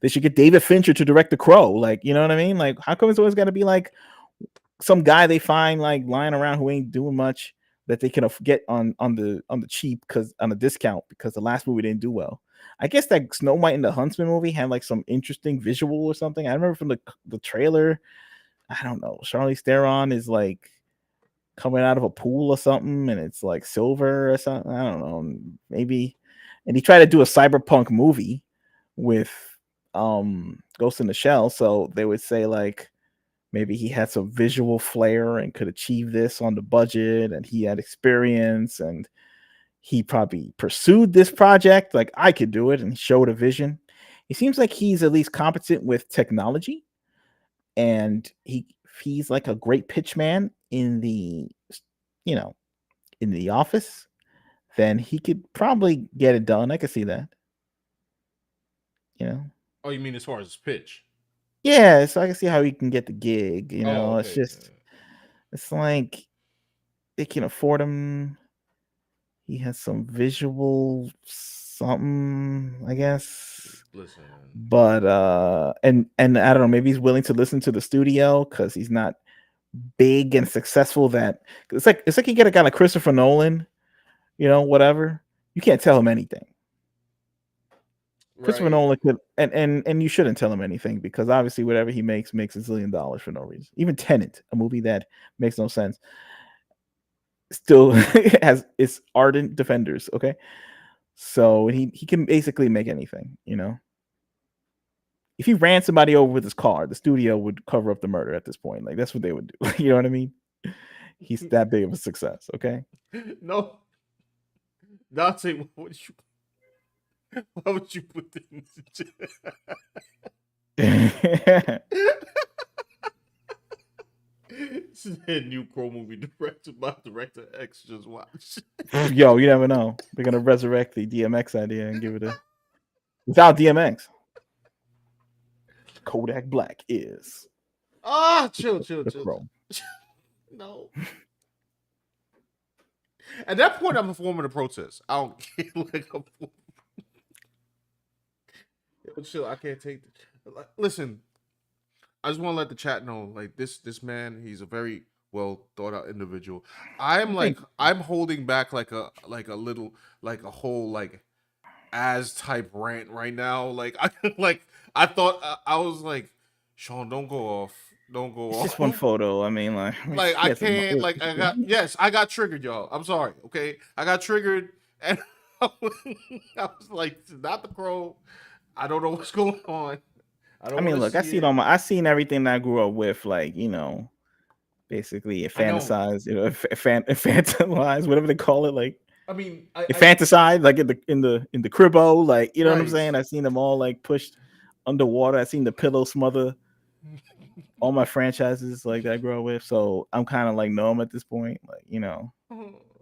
They should get David Fincher to direct The Crow. Like, you know what I mean? Like, how come it's always got to be like some guy they find like lying around who ain't doing much that they can get on the cheap because on a discount because the last movie didn't do well. I guess that Snow White and the Huntsman movie had like some interesting visual or something. I remember from the trailer. I don't know. Charlize Theron is like coming out of a pool or something, and it's like silver or something. I don't know. Maybe, and he tried to do a cyberpunk movie with Ghost in the Shell, so they would say like maybe he had some visual flair and could achieve this on the budget, and he had experience, and he probably pursued this project like I could do it, and showed a vision. It seems like he's at least competent with technology, and he's like a great pitch man in you know the office. Then he could probably get it done. I could see that. You know. Oh, you mean as far as pitch? Yeah, so I can see how he can get the gig. Oh, It's okay. just it's like they can afford him. He has some visual something, I guess. Listen, But and I don't know, maybe he's willing to listen to the studio because he's not big and successful. That it's like you get a guy like Christopher Nolan, whatever. You can't tell him anything. Christopher right? Nolan could, and you shouldn't tell him anything because obviously whatever he makes $1 zillion for no reason. Even Tenet, a movie that makes no sense, still has its ardent defenders. Okay, so he can basically make anything. If he ran somebody over with his car, the studio would cover up the murder at this point. Like that's what they would do. You know what I mean? He's that big of a success. Okay. No, Dante, why would you put this into This is a new Crow movie directed by director X. Just watch. Yo, you never know. They're gonna resurrect the DMX idea and give it a without DMX. Kodak Black is Ah, chill, chill, the chill. Crow. No. At that point, I'm forming a protest. I don't care. Like, chill. I can't take. Listen, I just want to let the chat know, like this man, he's a very well thought out individual. I'm like, Thank I'm holding back like a little, like a whole like as type rant right now. Like I like I thought I was like, Sean, don't go off, don't go It's just one off. photo. I mean, like, Like he I has a can't. Like I got yes, I got triggered, y'all. I'm sorry. Okay, I got triggered, and I was like, "This is not the crow. I don't know what's going on. I I don't want mean, to look, I see see it it. on my. I seen everything that I grew up with, like, basically it I know. fantasize, infantilize, whatever they call it, like I mean, infanticide, like in the cribbo, like, you know what I'm right. saying? I seen them all like pushed underwater. I seen the pillow smother all my franchises like that I grew up with. So I'm kind of like numb at this point, like,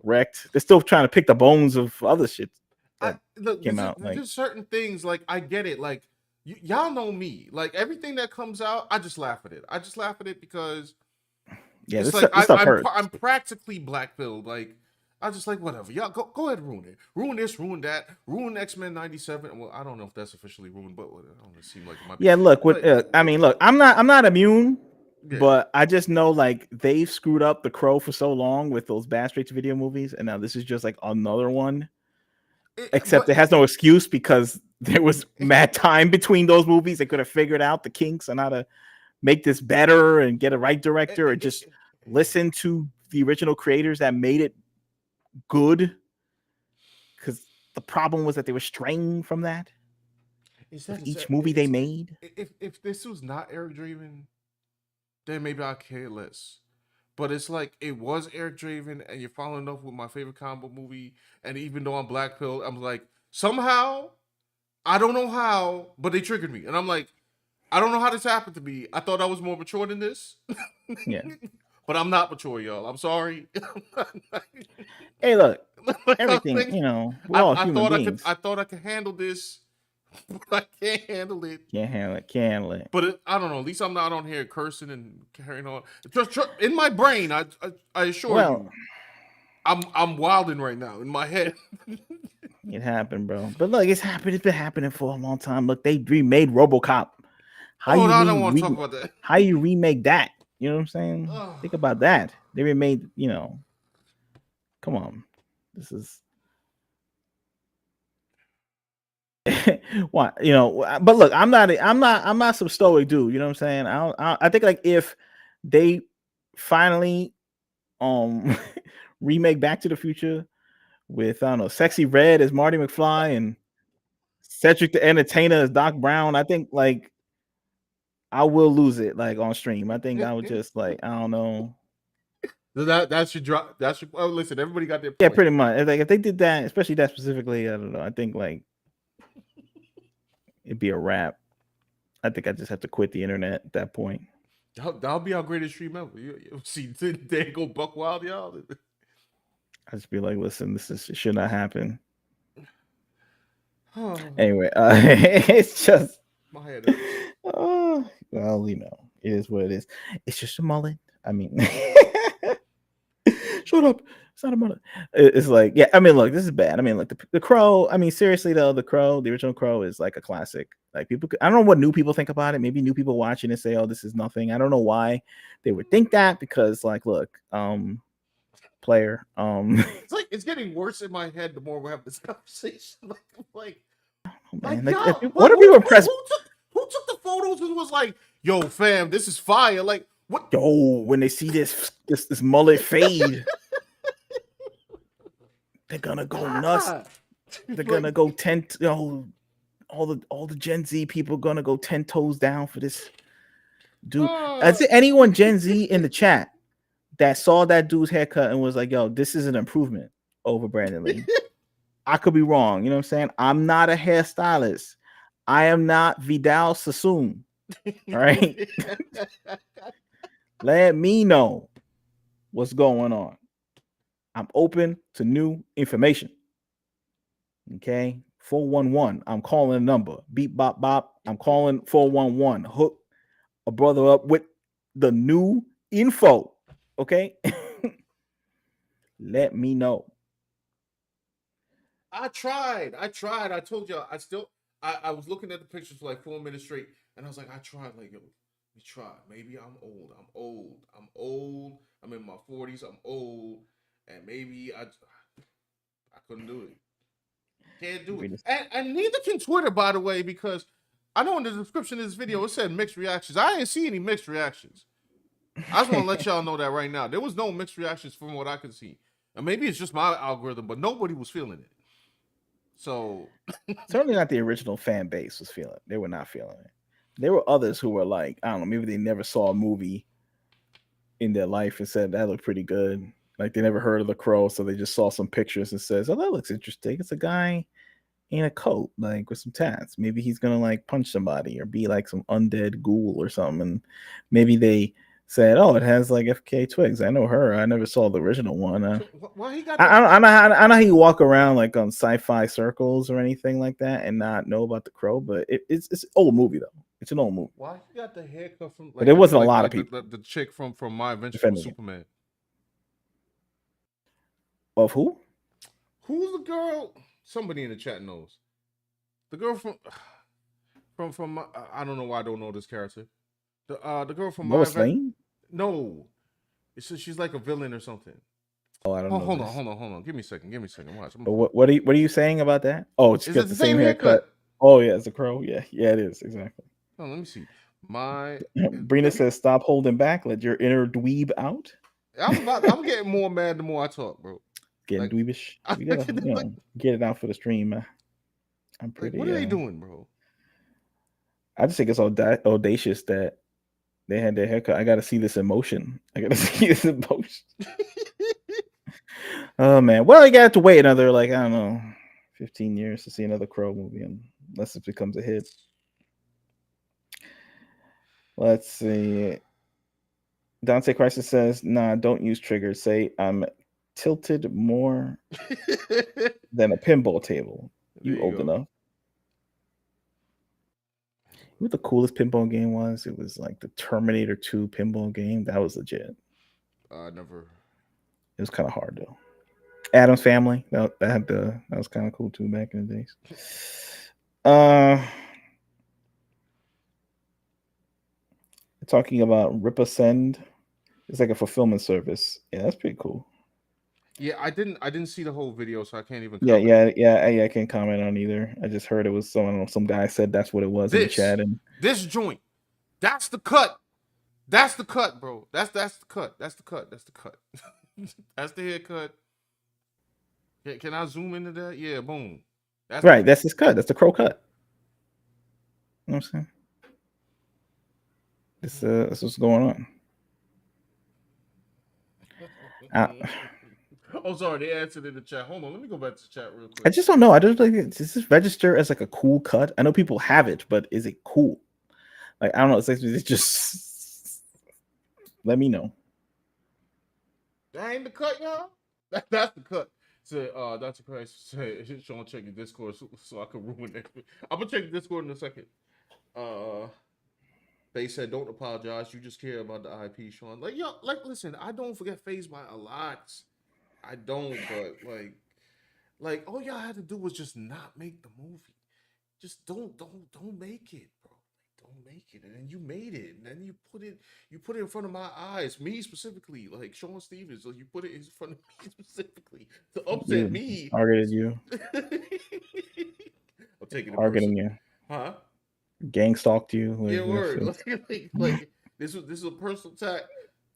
wrecked. They're still trying to pick the bones of other shit I that look. came out. There's Like, just certain things like I get it. Like y'all know me. Like everything that comes out, I just laugh at it. I just laugh at it because yeah, it's this like this stuff I'm hurts. practically black pilled. Like I just like whatever. Y'all go ahead and ruin it. Ruin this, ruin that, ruin X-Men 97. Well, I don't know if that's officially ruined, but I don't know, it seemed like it might be. Yeah, look, what But I mean, look, I'm not immune, yeah. but I just know like they've screwed up The Crow for so long with those bad straight to video movies, and now this is just like another one. Except But it has no excuse because there was mad time between those movies. They could have figured out the kinks on how to make this better and get a right director, or just listen to the original creators that made it good. Because the problem was that they were straying from that with is each that movie they it's made. if this was not Eric Draven, then maybe I care less. But it's like it was Eric Draven, and you're following up with my favorite comic movie. And even though I'm black pill, I'm like somehow I don't know how, but they triggered me, and I'm like I don't know how this happened to me. I thought I was more mature than this, Yeah. but I'm not mature, y'all. I'm sorry. Hey, look, Like, everything, we're all human beings. I thought I could handle this, but I can't handle it. Can't handle it. Can't handle it. But I don't know. At least I'm not on here cursing and carrying on. Just in my brain, I assure Well, you, I'm wilding right now in my head. it happened, bro. But look, it's happened. It's been happening for a long time. Look, they remade RoboCop. How Oh, you no, I don't want to talk about that. how you remake that? You know what I'm saying? Ugh. Think about that. They remade, come on. This is why, but look, I'm not some stoic dude, you know what I'm saying? I think like if they finally remake Back to the Future with, I don't know, Sexy Red as Marty McFly and Cedric the Entertainer as Doc Brown, I think like I will lose it like on stream. I think I would just like, I don't know. That should drop. That should. Oh, listen, everybody got their Yeah, point. pretty much. Like if they did that, especially that specifically, I don't know. I think like it'd be a wrap. I think I just have to quit the internet at that point. That'll be our greatest stream ever. You see, there go Buck Wild, y'all. I just be like, listen, it should not happen. Oh, Anyway, it's just, my head hurts. well, it is what it is. It's just a mullet. I mean, shut up. It's not a mullet. It's like, yeah. I mean, look, this is bad. I mean, like the Crow. I mean, seriously though, the Crow, the original Crow, is like a classic. Like people, I don't know what new people think about it. Maybe new people watching and say, "Oh, this is nothing." I don't know why they would think that because, like, look, player, It's like it's getting worse in my head the more we have this conversation. Like, oh, man, like, y'all, what are people impressed? who took the photos and was like, "Yo, fam, this is fire." Like, what? Yo, when they see this mullet fade, they're gonna go nuts. They're gonna go 10. All the Gen Z people gonna go 10 toes down for this dude. Is there anyone Gen Z in the chat that saw that dude's haircut and was like, "Yo, this is an improvement over Brandon Lee"? I could be wrong. You know what I'm saying? I'm not a hairstylist. I am not Vidal Sassoon. All right. Let me know what's going on. I'm open to new information. Okay. 411. I'm calling a number. Beep bop bop. I'm calling 411. Hook a brother up with the new info. Okay. Let me know. I tried. I told y'all. I was looking at the pictures for like 4 minutes straight, and I was like, I tried. Like, yo, me try. Maybe I'm old. I'm old. I'm old. I'm in my 40s. I'm old, and maybe I couldn't do it. Can't do it. Venus. And neither can Twitter, by the way, because I know in the description of this video it said mixed reactions. I didn't see any mixed reactions. I just want to let y'all know that right now. There was no mixed reactions from what I could see. And maybe it's just my algorithm, but nobody was feeling it. So Certainly not the original fan base was feeling it. They were not feeling it. There were others who were like, I don't know, maybe they never saw a movie in their life and said that looked pretty good. Like they never heard of The Crow, so they just saw some pictures and says, "Oh, that looks interesting. It's a guy in a coat, like with some tats. Maybe he's gonna like punch somebody or be like some undead ghoul or something." And maybe they said, "Oh, it has like FK Twigs. I know her. I never saw the original one." so why he got I know how you walk around like on sci-fi circles or anything like that and not know about The Crow, but it's an old movie though. It's an old movie. why he got the haircut from But like there wasn't a lot of like people the chick from My Adventure with defending it. Superman? Of who? Who's the girl? Somebody in the chat knows. The girl from I don't know why I don't know this character. The girl from My Lois Adventure. Lane? No, it's just, she's like a villain or something. Oh, I don't Oh, know hold this. on. Give me a second. Watch. But what are you saying about that? Oh, it's Is got it the the same same haircut. haircut? Oh yeah, it's a crow. Yeah, it is exactly. Oh, let me see. My Brina says, "Stop holding back. Let your inner dweeb out." I'm getting more mad the more I talk, bro. Getting Like, dweebish. We like, gotta, get it out for the stream. I'm pretty. what are they doing, bro? I just think it's audacious that they had their haircut. I got to see this in motion. Oh man. Well, you got to wait another like I don't know, 15 years to see another Crow movie, unless it becomes a hit. Let's see. Dante Crisis says, "Nah, don't use triggers. Say I'm tilted more than a pinball table. You old enough." You know what the coolest pinball game was? It was like the Terminator 2 pinball game. That was legit. Never. It was kind of hard though. Adam's Family. That was kind of cool too back in the days. Talking about Ripasend. It's like a fulfillment service. Yeah, that's pretty cool. Yeah, I didn't see the whole video, so I can't even comment. Yeah, I can't comment on either. I just heard it was some guy said that's what it was in the chat. And this joint, that's the cut. That's the cut, bro. That's the cut. That's the cut. That's the cut. That's the haircut. Can I zoom into that? Yeah, boom. That's right. That's his cut. That's the Crow cut. You know what I'm saying? This what's going on. Oh, sorry, they answered in the chat. Hold on, let me go back to the chat real quick. I just don't know. I don't like. Does this register as like a cool cut? I know people have it, but is it cool? Like I don't know. It's just let me know. That ain't the cut, y'all. That's the cut. Say, Dr. Christ said, Sean, check your Discord so I can ruin it. I'm gonna check the Discord in a second. They said, don't apologize. You just care about the IP, Sean. Like, yo, like, listen, I don't forget FaZe by a lot. I don't, but like, all y'all had to do was just not make the movie. Just don't make it, bro. Don't make it. And then you made it. And then you put it in front of my eyes. Me specifically. Like Sean Stevens. So you put it in front of me specifically to upset me. Targeted you. I'm taking it targeting you. Huh? Gang stalked you. Like, yeah, word. Like this was a personal attack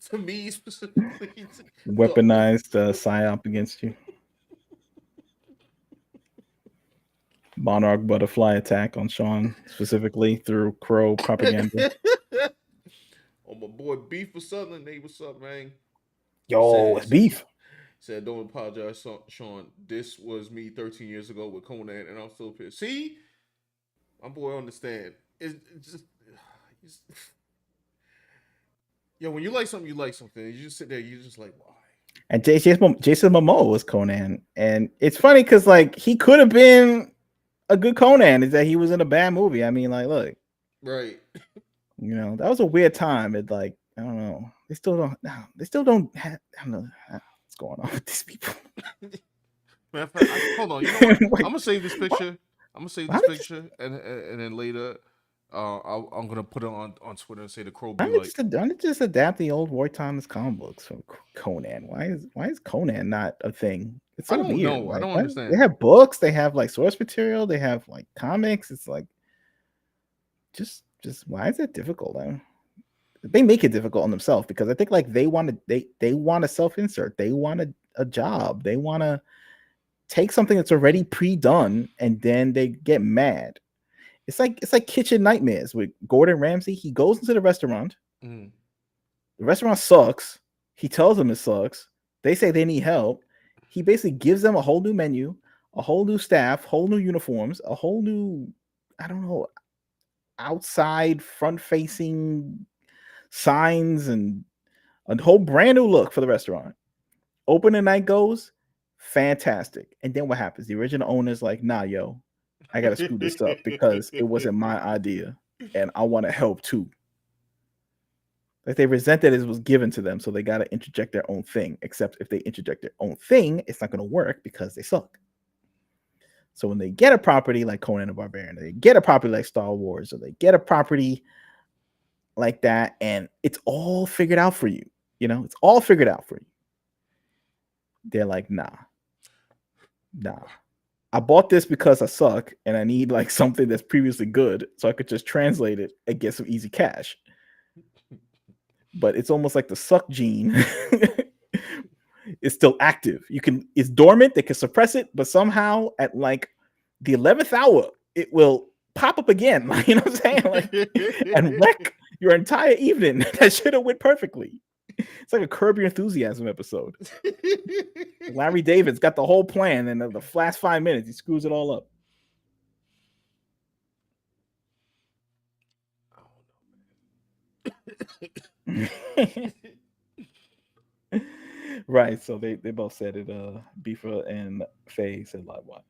to me specifically. Weaponized psyop against you. Monarch butterfly attack on Sean specifically through Crow propaganda. Oh, my boy Beef was Sutherland. Hey, what's up, man? Yo, it's Beef. Said, don't apologize, Sean. This was me 13 years ago with Conan, and I'm still pissed. See, my boy understand. It's just yo, when you like something, you like something. You just sit there, you're just like, why? And Jason Momoa was Conan, and it's funny because like he could have been a good Conan. Is that he was in a bad movie? I mean, like, look, right? You know, that was a weird time. It like I don't know. They still don't have. I don't know what's going on with these people. Matter of fact, hold on. You know what? Like, I'm gonna save this what? picture. I'm gonna save Why this did you, picture, and then later, I'm gonna put it on Twitter and say the crow why be did like. why did just adapt the old Roy Thomas comic books from Conan? Why is Conan not a thing? It's I so don't weird. know. I Like, don't what? They understand. have books, they have like source material, they have like comics. It's like just why is it difficult? They make it difficult on themselves because I think like they want to self insert. They want a job. They want to take something that's already pre-done and then they get mad. It's like Kitchen Nightmares with Gordon Ramsay. He goes into the restaurant. Mm. The restaurant sucks. He tells them it sucks. They say they need help. He basically gives them a whole new menu, a whole new staff, whole new uniforms, a whole new, I don't know, outside front facing signs and a whole brand new look for the restaurant. Opening night goes fantastic. And then what happens? The original owner's like, nah, yo, I gotta screw this up because it wasn't my idea and I want to help too. Like they resent that it was given to them, so they gotta interject their own thing. Except if they interject their own thing, it's not gonna work because they suck. So when they get a property like Conan the Barbarian, they get a property like Star Wars, or they get a property like that, and it's all figured out for you. It's all figured out for you. They're like, nah. I bought this because I suck and I need like something that's previously good so I could just translate it and get some easy cash. But it's almost like the suck gene is still active. It's dormant, they can suppress it, but somehow at like the 11th hour, it will pop up again. Like, you know what I'm saying? Like, and wreck your entire evening that should have went perfectly. It's like a Curb Your Enthusiasm episode. Larry David's got the whole plan, and the last 5 minutes, he screws it all up. Right. So they both said it. Beefer and Faye said like what?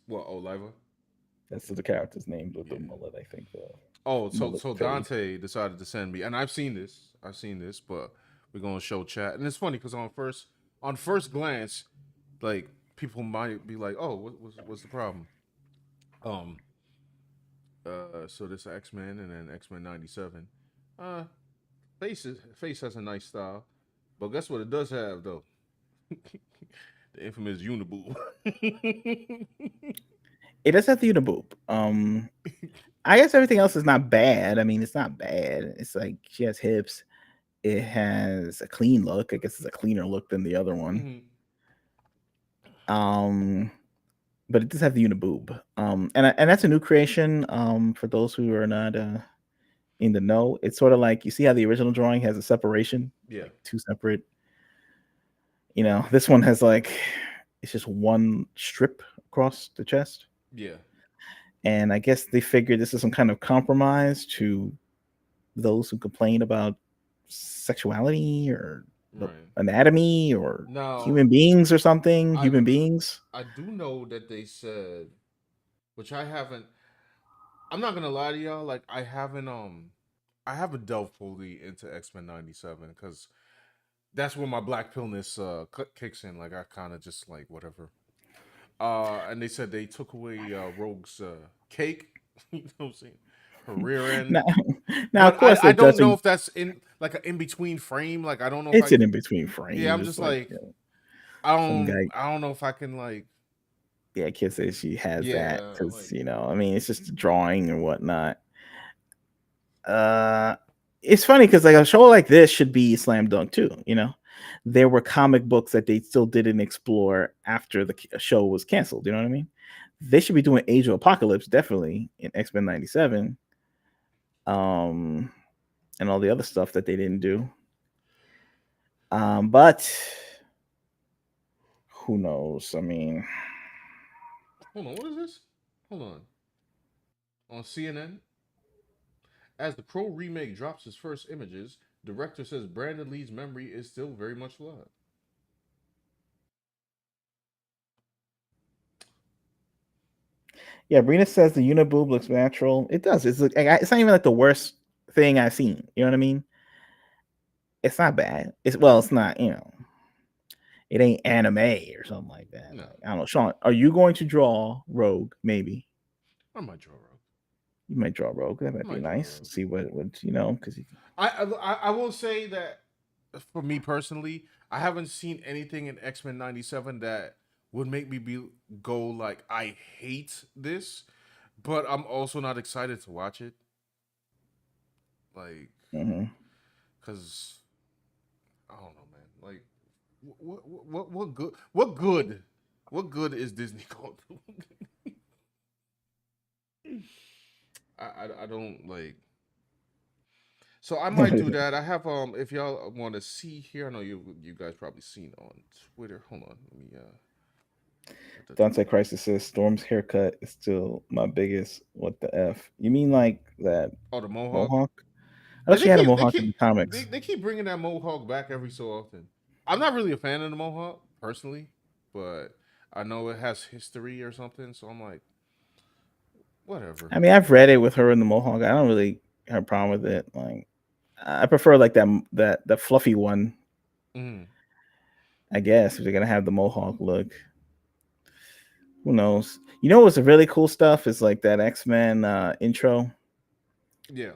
What? Oh, Liva. That's the character's name with the Yeah. mullet. I think the Oh, so mullet so Faye. Dante decided to send me, and I've seen this. I've seen this, but we're gonna show chat, and it's funny because on first glance, like people might be like, "Oh, what's the problem?" Um, so this X Men and then X Men '97. Uh, face has a nice style, but guess what? It does have though the infamous Uniboo. It does have the uniboob. I guess everything else is not bad. I mean, it's not bad. It's like she has hips. It has a clean look. I guess it's a cleaner look than the other one. Mhm. Um, but it does have the uniboob. And that's a new creation. For those who are not in the know, it's sort of like you see how the original drawing has a separation, Yeah, like two separate. This one has like it's just one strip across the chest, yeah, and I guess they figured this is some kind of compromise to those who complain about sexuality or the right. anatomy or Now, human beings or something. I Human beings. I do know that they said, which I haven't. I'm not gonna lie to y'all. Like I haven't delved fully into X Men '97 because that's where my black pillness kicks in. Like I kind of just like whatever. And they said they took away Rogue's cake. You know what I'm saying? Her rear end. Now, now of But course I they're don't know judging. if that's in like an in between frame. Like I don't know if It's I. an in between Yeah, frame. I'm It's just like like I some don't. guy. I don't know if I can like. Yeah, kid says she has that Yeah, because like I mean, it's just a drawing and whatnot. Uh, it's funny because like a show like this should be slam dunk too. There were comic books that they still didn't explore after the show was canceled. You know what I mean? They should be doing Age of Apocalypse definitely in X-Men '97. Um, and all the other stuff that they didn't do. But who knows? I mean, hold on. What is this? Hold on CNN. As the Crow remake drops its first images, director says Brandon Lee's memory is still very much alive. yeah, Brina says the uniboob looks natural. It does. It's not even like the worst thing I've seen. You know what I mean? It's not bad. It's not. it ain't anime or something like that. No, Like, I don't know, Sean. Are you going to draw Rogue? Maybe I might draw Rogue. you might draw Rogue. That I might be might draw nice. Rogue. See what you know, because I will say that for me personally, I haven't seen anything in X-Men '97 that would make me be go like I hate this, but I'm also not excited to watch it. Like, mm-hmm. cause I don't know, man. Like, what good is Disney going to? I don't like. So I might do that. I have if y'all want to see here, I know you guys probably seen on Twitter. Hold on, let me Dante Crisis says Storm's haircut is still my biggest. What the f? You mean like that Oh, the Mohawk. mohawk? I Yeah, thought they she had a keep they mohawk in keep the they, comics. they keep bringing that Mohawk back every so often. I'm not really a fan of the Mohawk personally, but I know it has history or something, so I'm like, whatever. I mean, I've read it with her in the mohawk. I don't really have a problem with it. Like, I prefer like that the fluffy one. Mm, I guess if they're gonna have the mohawk look, who knows? You know what's really cool stuff is like that X-Men intro yeah.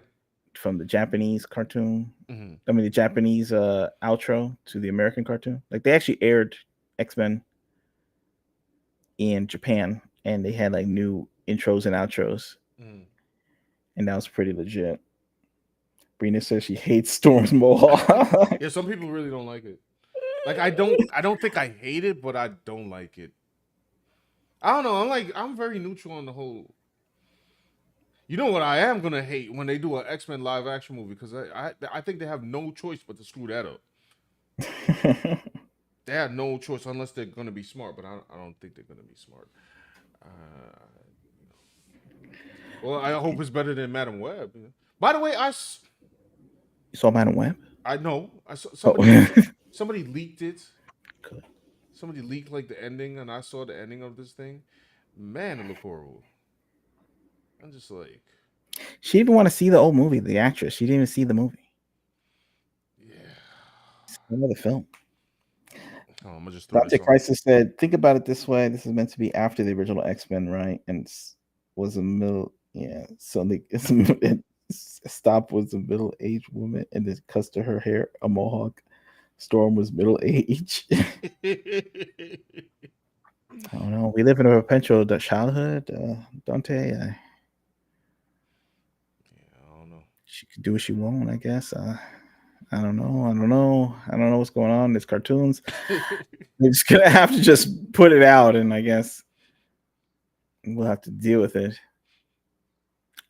from the Japanese cartoon. Mm, I mean, the Japanese outro to the American cartoon. Like they actually aired X-Men in Japan, and they had like new intros and outros, mm. and that was pretty legit. Brina says she hates Storm's mohawk. Yeah, some people really don't like it. Like I don't think I hate it, but I don't like it. I don't know. I'm very neutral on the whole. You know what I am gonna hate when they do an X-Men live action movie because I think they have no choice but to screw that up. They have no choice unless they're gonna be smart, but I don't think they're gonna be smart. Uh, well, I hope it's better than Madam Web. By the way, You saw Madam Web? I know I saw Oh, somebody leaked it. good. Somebody leaked like the ending, and I saw the ending of this thing. Man, it looked horrible. I'm just like, She didn't want to see the old movie. The actress, she didn't even see the movie. yeah. Another film. Oh, I'm gonna just throw Dante this on. Crisis said, "Think about it this way: this is meant to be after the original X Men, right? And was a middle, yeah. So Stop was a middle aged woman, and then cuts to her hair a mohawk. Storm was middle aged. I don't know. We live in a perpetual childhood, Dante. Yeah, I don't know. She could do what she want, I guess. I don't know. I don't know. I don't know what's going on. There's cartoons. We're just gonna have to just put it out, and I guess we'll have to deal with it.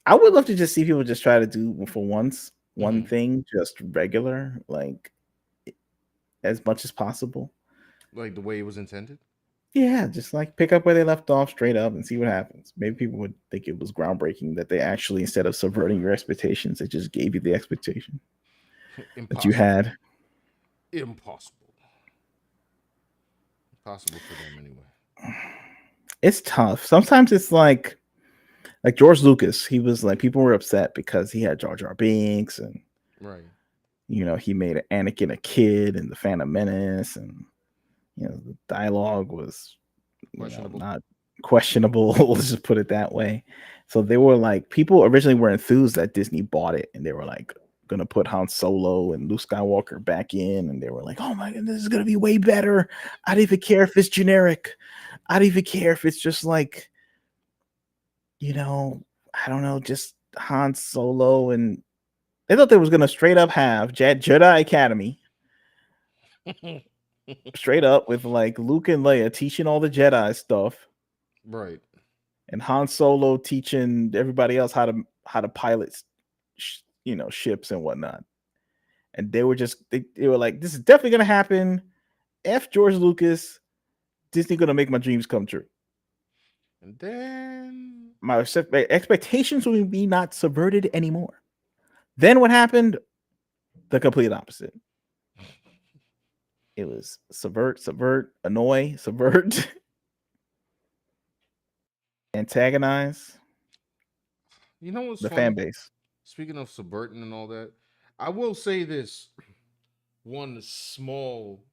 I would love to just see people just try to do for once one Mhm. thing just regular, like as much as possible. Like the way it was intended. Yeah, just like pick up where they left off straight up and see what happens. Maybe people would think it was groundbreaking that they actually, instead of subverting your expectations, they just gave you the expectation that you Impossible. had. Impossible. Impossible for them anyway. It's tough. Sometimes it's like George Lucas. He was like people were upset because he had Jar Jar Binks, and Right. he made Anakin a kid in the Phantom Menace, and the dialogue was Questionable. not questionable. Let's just put it that way. So they were like, people originally were enthused that Disney bought it, and they were like gonna put Han Solo and Luke Skywalker back in, and they were like, "Oh my god, this is gonna be way better." I don't even care if it's generic. I don't even care if it's just like, you know, I don't know, just Han Solo, and they thought they was gonna straight up have Jedi Academy, straight up with like Luke and Leia teaching all the Jedi stuff, Right. and Han Solo teaching everybody else how to pilot, ships and whatnot. And they were they were like, "This is definitely gonna happen. F George Lucas, Disney gonna make my dreams come true. And then My expectations will be not subverted anymore." Then what happened? The complete opposite. It was subvert, annoy, subvert, antagonize you know what's the fan funny? base. Speaking of subverting and all that, I will say this one small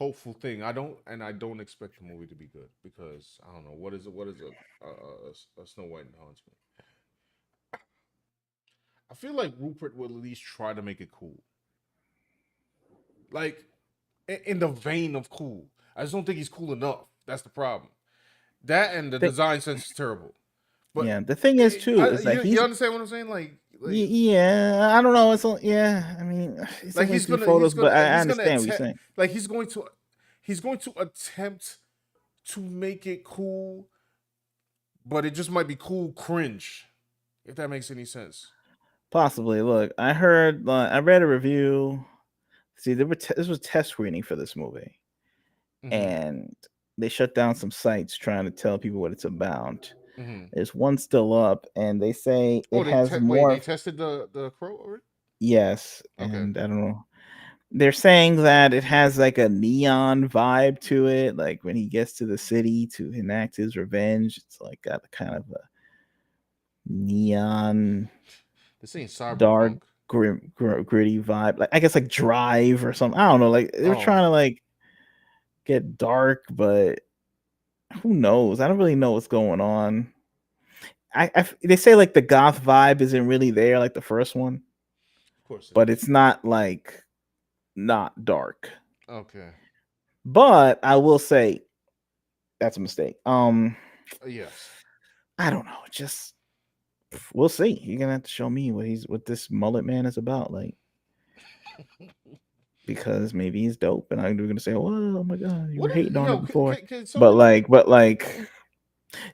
hopeful thing. I don't expect the movie to be good because I don't know what is it. What is a Snow White and the Huntsman? I feel like Rupert will at least try to make it cool, like in the vein of cool. I just don't think he's cool enough. That's the problem. That and the The, design sense is terrible. But yeah, the thing is too is that you understand what I'm saying? yeah, I don't know. Yeah, I mean, it's like only three photos, but I he's gonna understand what you're attempt saying. like he's going to attempt to make it cool, but it just might be cool cringe, if that makes any sense. Possibly. Look, I read a review. See, this was test screening for this movie, Mm-hmm. and they shut down some sites trying to tell people what it's about. Mm-hmm. There's one still up, and they say Oh, it has more. they tested the crow already? Yes, Okay. and I don't know. They're saying that it has like a neon vibe to it. Like when he gets to the city to enact his revenge, it's like got kind of a neon, This ain't dark, cyberpunk. gritty vibe. Like I guess like Drive or something. I don't know. Like they were Oh, trying to like get dark, but who knows? I don't really know what's going on. They say like the goth vibe isn't really there like the first one, of course it but is. it's not like not dark. Okay. But I will say that's a mistake. Yes. I don't know. Just we'll see. You're gonna have to show me what this mullet man is about, like because maybe he's dope, and I'm gonna say, oh my god, you were What hating is on it before. can But somebody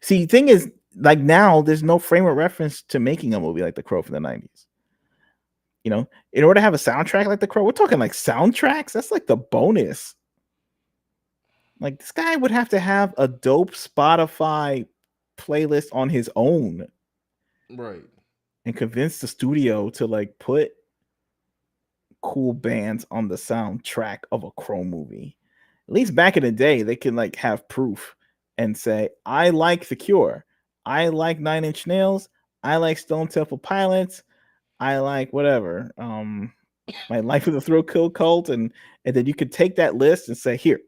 see, the thing is, like now, there's no frame of reference to making a movie like The Crow from the '90s. You know, in order to have a soundtrack like The Crow, we're talking like soundtracks. That's like the bonus. Like this guy would have to have a dope Spotify playlist on his own right? and convince the studio to like put cool bands on the soundtrack of a Crow movie. At least back in the day, they can like have proof and say, I like The Cure. I like Nine Inch Nails. I like Stone Temple Pilots. I like whatever. My Life of the Thrill Kill Cult. And then you could take that list and say, here,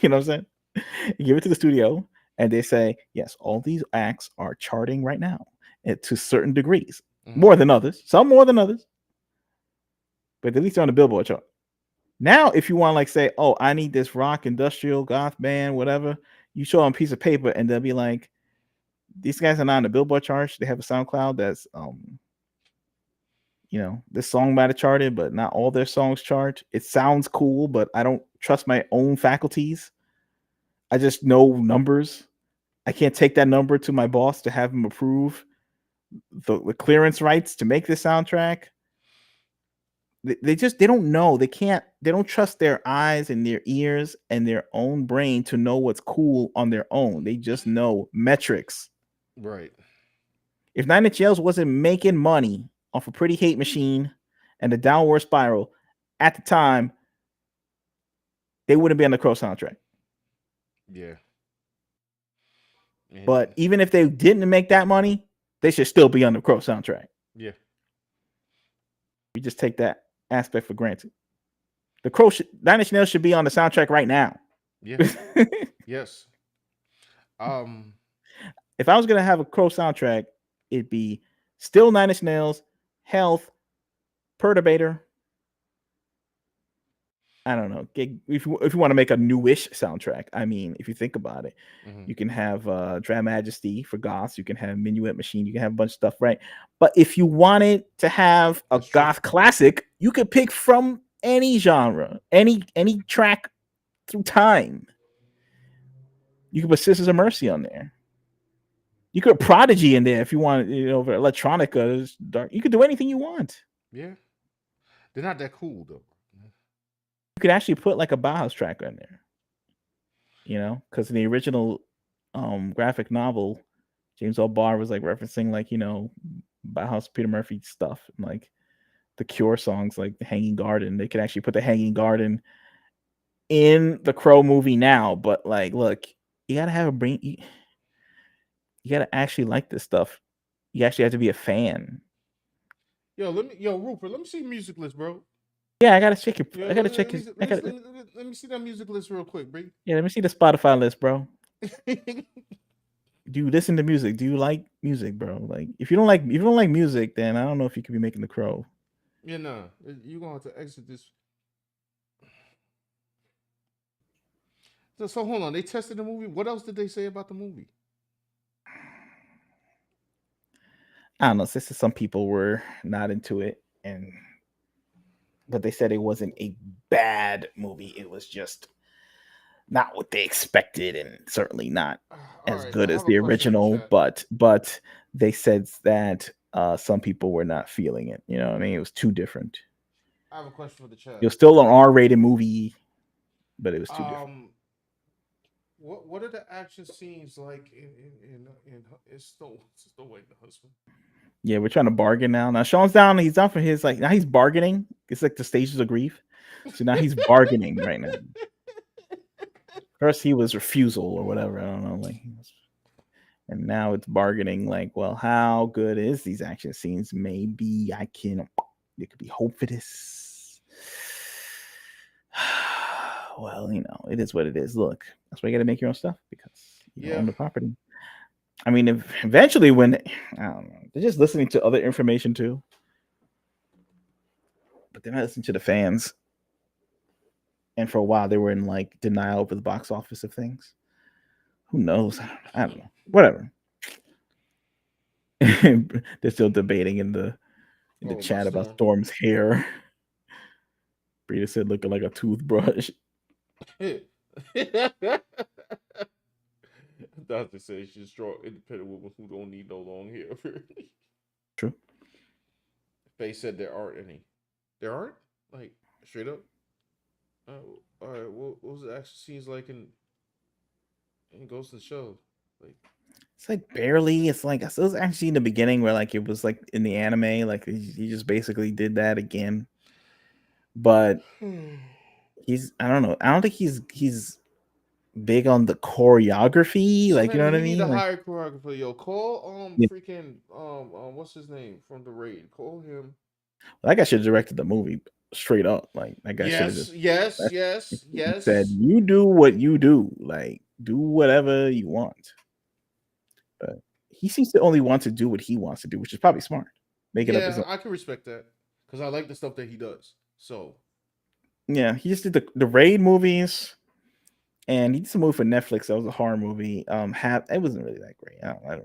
you know what I'm saying? You give it to the studio and they say, yes, all these acts are charting right now to certain degrees, Mm-hmm. more than others, some more than others, but at least they're on the Billboard chart. Now, if you want to like say, oh, I need this rock, industrial, goth band, whatever, you show them a piece of paper and they'll be like, these guys are not on the Billboard charts. They have a SoundCloud that's this song might have charted, but not all their songs chart. It sounds cool, but I don't trust my own faculties. I just know numbers. I can't take that number to my boss to have him approve the clearance rights to make this soundtrack. They don't know. They don't trust their eyes and their ears and their own brain to know what's cool on their own. They just know metrics. Right. If Nine Inch Nails wasn't making money off a Pretty Hate Machine and the Downward Spiral at the time, they wouldn't be on the Crow soundtrack. Yeah. But even if they didn't make that money, they should still be on the Crow soundtrack. Yeah. We just take that aspect for granted. The Crow, Nine Inch Nails should be on the soundtrack right now. Yeah. Yes. If I was gonna have a Crow soundtrack, it'd be still Nine Inch Nails, Health, Perturbator. I don't know. If you want to make a newish soundtrack, I mean, if you think about it, you can have Dram Majesty for goths, you can have Minuet Machine, you can have a bunch of stuff, right? But if you wanted to have a goth classic, you could pick from any genre, any track through time. You could put Sisters of Mercy on there. You could put Prodigy in there if you want, for electronica, dark. You could do anything you want. Yeah. They're not that cool though. You could actually put like a Bauhaus track in there. Because in the original graphic novel, James L. Barr was like referencing like, Bauhaus, Peter Murphy stuff, and like the Cure songs like The Hanging Garden. They could actually put The Hanging Garden in the Crow movie now, but like, look, you gotta have a brain. You gotta actually like this stuff. You actually have to be a fan. Yo, Rupert, let me see music list, bro. Yeah, I gotta check it. Yeah, I gotta check his. I gotta. let me see that music list real quick, Bree. Yeah, let me see the Spotify list, bro. Do you listen to music? Do you like music, bro? Like, if you don't like music, then I don't know if you could be making the Crow. Yeah, nah, you gonna have to exit this. So hold on, they tested the movie. What else did they say about the movie? I don't know. Since some people were not into it, but they said it wasn't a bad movie. It was just not what they expected, and certainly not All as right, good I as have a the question for the original. chat. But they said that some people were not feeling it. You know what I mean? It was too different. I have a question for the It chat. was still an R-rated movie, but it was too different. What are the action scenes like in it's still waiting the husband. Yeah, we're trying to bargain now. Now Sean's down. He's down for his like now he's bargaining. It's like the stages of grief. So now he's bargaining right now. First he was refusal or whatever. I don't know. And now it's bargaining. Like, well, how good is these action scenes? Maybe I can. There could be hope for this. Well, it is what it is. Look, that's why you got to make your own stuff because you don't Yeah. own the property. I mean, eventually, when I don't know, they're just listening to other information too, but they're not listening to the fans. And for a while, they were in like denial over the box office of things. Who knows? I don't know. Whatever. They're still debating in the Oh, my chat about storm. Storm's hair. Brita said looking like a toothbrush. Doctor says she's strong, independent women who don't need no long hair. True. Faye said there aren't any. There aren't? Like, straight up? All right, what was the action scenes like in Ghost in the Shell? Like, It's like barely. It's like it was actually in the beginning where like it was like in the anime, like he just basically did that again. But he's I don't know. I don't think he's big on the choreography. so Like you know then what I he need a mean? Like higher choreographer. Yo, call yeah, freaking what's his name from the raid? Call him. that guy should have directed the movie straight up. Like that guy should have Yes, just yes, that's- yes, he said, yes. "You do what you do. Like do whatever you want." But he seems to only want to do what he wants to do, which is probably smart. Make it up his Yeah, own. I can respect that because I like the stuff that he does. So Yeah, he just did the Raid movies, and he did some movie for Netflix. That was a horror movie. It wasn't really that great. I don't really.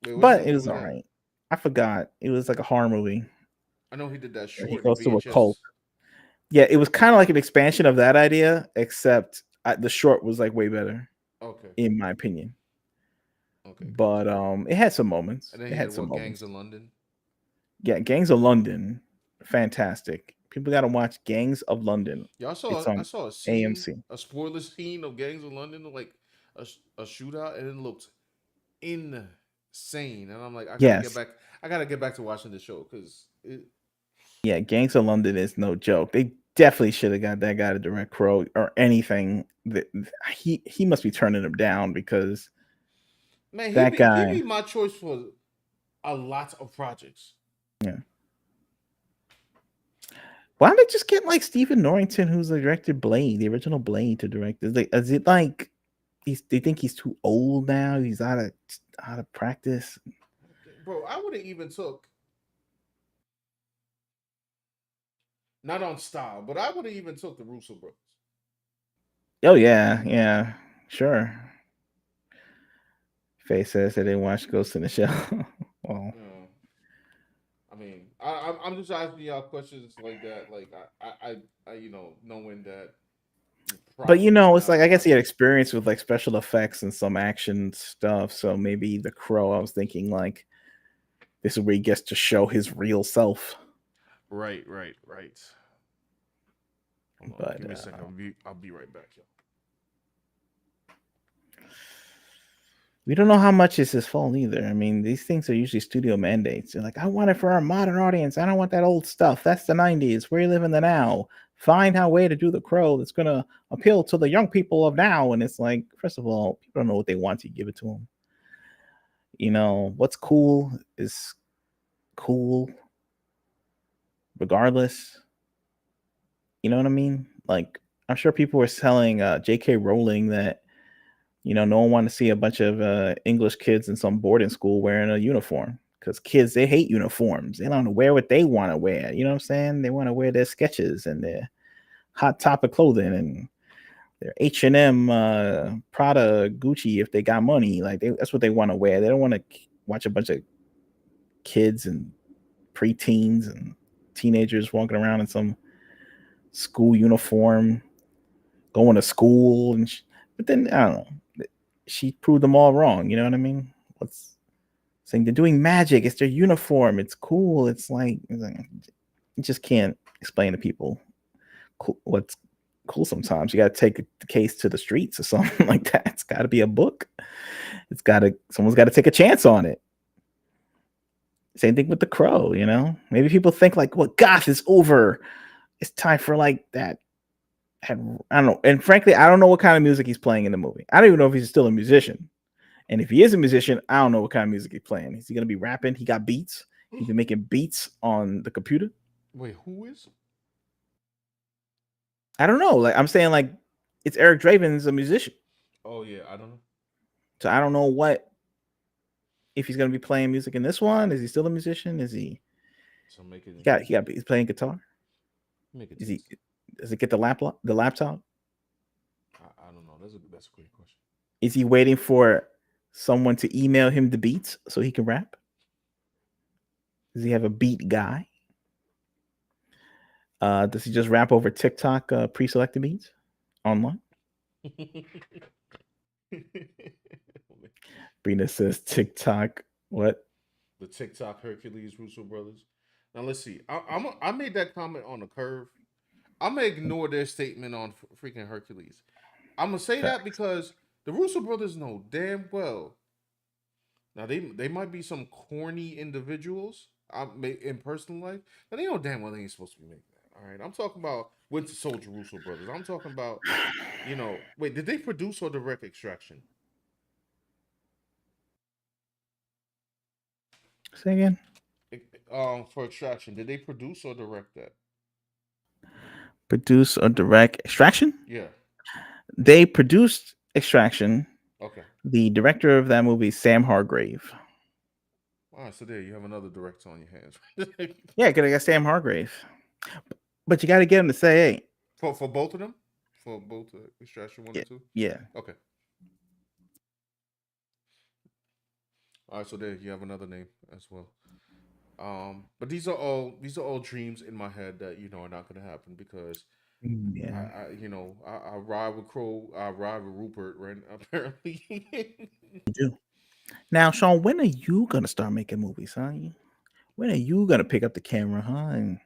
wait, which But it movie was was all that? right. I forgot. It was like a horror movie I know he did that where he short in goes to a VHS. cult. Yeah, it was kind of like an expansion of that idea, except the short was like way better, Okay, in my opinion. okay, gotcha. But it had some moments. And then It he did had some what? Gangs moments. of London. Yeah, Gangs of London, fantastic. People got to watch Gangs of London. Yeah, It's I on saw a scene, AMC. a spoiler scene of Gangs of London, like a shootout, and it looked insane. And I'm like, Yes, I gotta get back to watching the show because it. yeah, Gangs of London is no joke. They definitely should have got that guy to direct Crow or anything. He must be turning him down because Man, that he guy. be my choice for a lot of projects. Yeah. Why don't they just get like Stephen Norrington, who's the directed Blade, the original Blade, to direct? Is it like they think he's too old now? He's out of practice. Bro, I would have even took not on style, but I would have even took the Russo brothers. Oh yeah, yeah, sure. Faye says they didn't watch Ghost in the Shell. Well, Yeah. I mean, I'm just asking y'all questions like that. Like knowing that you but probably it's like not I guess he had watching. experience with like special effects and some action stuff. So maybe The Crow. I was thinking like this is where he gets to show his real self. Right, right, right. Hold on, But give me a second. I'll be right back, y'all. we don't know how much is his fault either. I mean, these things are usually studio mandates. They're like, I want it for our modern audience. I don't want that old stuff. That's the 90s. We live in the now. Find a way to do The Crow that's going to appeal to the young people of now. And it's like, first of all, people don't know what they want. You give it to them. What's cool is cool. regardless. You know what I mean? Like, I'm sure people were telling J.K. Rowling that no one wanted to see a bunch of English kids in some boarding school wearing a uniform because kids they hate uniforms. They don't wear what they want to wear. You know what I'm saying? They want to wear their Skechers and their Hot Topic clothing and their H&M, Prada, Gucci if they got money. Like that's what they want to wear. They don't want to watch a bunch of kids and preteens and teenagers walking around in some school uniform, going to school but then I don't know. She proved them all wrong. You know what I mean? What's saying they're doing magic? It's their uniform. It's cool. It's like you just can't explain to people what's cool. Sometimes you got to take the case to the streets or something like that. It's got to be a book. Someone's got to take a chance on it. Same thing with The Crow. Maybe people think like, well, goth is over. It's time for like that. I don't know. And frankly, I don't know what kind of music he's playing in the movie. I don't even know if he's still a musician. And if he is a musician, I don't know what kind of music he's playing. Is he going to be rapping? He got beats. He's been making beats on the computer. Wait, who is? I don't know. Like I'm saying, like it's Eric Draven's a musician. Oh yeah, I don't know. So I don't know if he's going to be playing music in this one. Is he still a musician? Is he? So make it. He's playing guitar. Make it. Does it get the laptop? I don't know. That's a great question. Is he waiting for someone to email him the beats so he can rap? Does he have a beat guy? Does he just rap over TikTok pre-selected beats online? Brina says TikTok. What? The TikTok Hercules Russo brothers. Now let's see. I made that comment on the curve. I'm gonna ignore their statement on freaking Hercules. I'm gonna say that because the Russo brothers know damn well. Now they might be some corny individuals in personal life, but they know damn well they ain't supposed to be making that. All right, I'm talking about Winter Soldier Russo brothers. I'm talking about, wait, did they produce or direct Extraction? Say again. For Extraction, did they produce or direct that? Produce or direct Extraction? Yeah. They produced Extraction. Okay. The director of that movie, Sam Hargrave. All right, so there you have another director on your hands. Yeah, because I got Sam Hargrave. But you got to get him to say, hey. For both of them? For both Extraction 1 Yeah. and 2? Yeah. Okay. All right, so there you have another name as well. But these are all dreams in my head that are not going to happen because Yeah. I ride with Crow, I ride with Rupert, right? Apparently. You do. Now, Sean, when are you going to start making movies, huh? When are you going to pick up the camera, huh? And,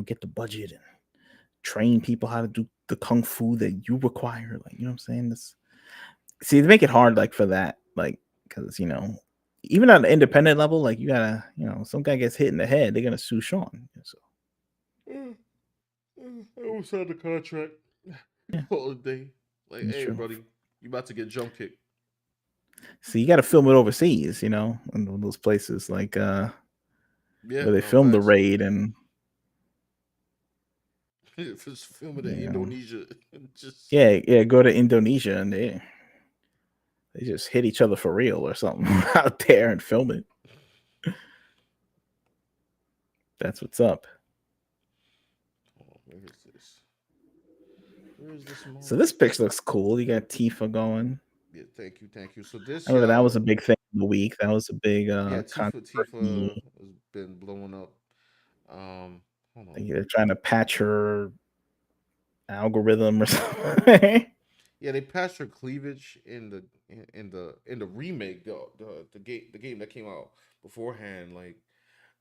get the budget and train people how to do the kung fu that you require. Like, you know what I'm saying? See, they make it hard, like, for that. Like, because, even on the independent level, like, you gotta, some guy gets hit in the head, they're going to sue Sean. So, I almost had the contract. yeah, All day. Like, that's hey, true. buddy, you about to get jump kicked. See, you got to film it overseas, in those places like Yeah, where they no filmed the facts. raid and Just filming in you know, Indonesia. Just yeah, go to Indonesia and they just hit each other for real or something out there and film it. That's what's up. oh, where is this? Where is this So moment? this picture looks cool. You got Tifa going. Yeah, thank you. So I this remember that was a big thing in the week. That was a big yeah, Tifa controversy. has been blowing up. Hold on. Like they're trying to patch her algorithm or something. Yeah, they patched her cleavage in the remake, the game that came out beforehand, like,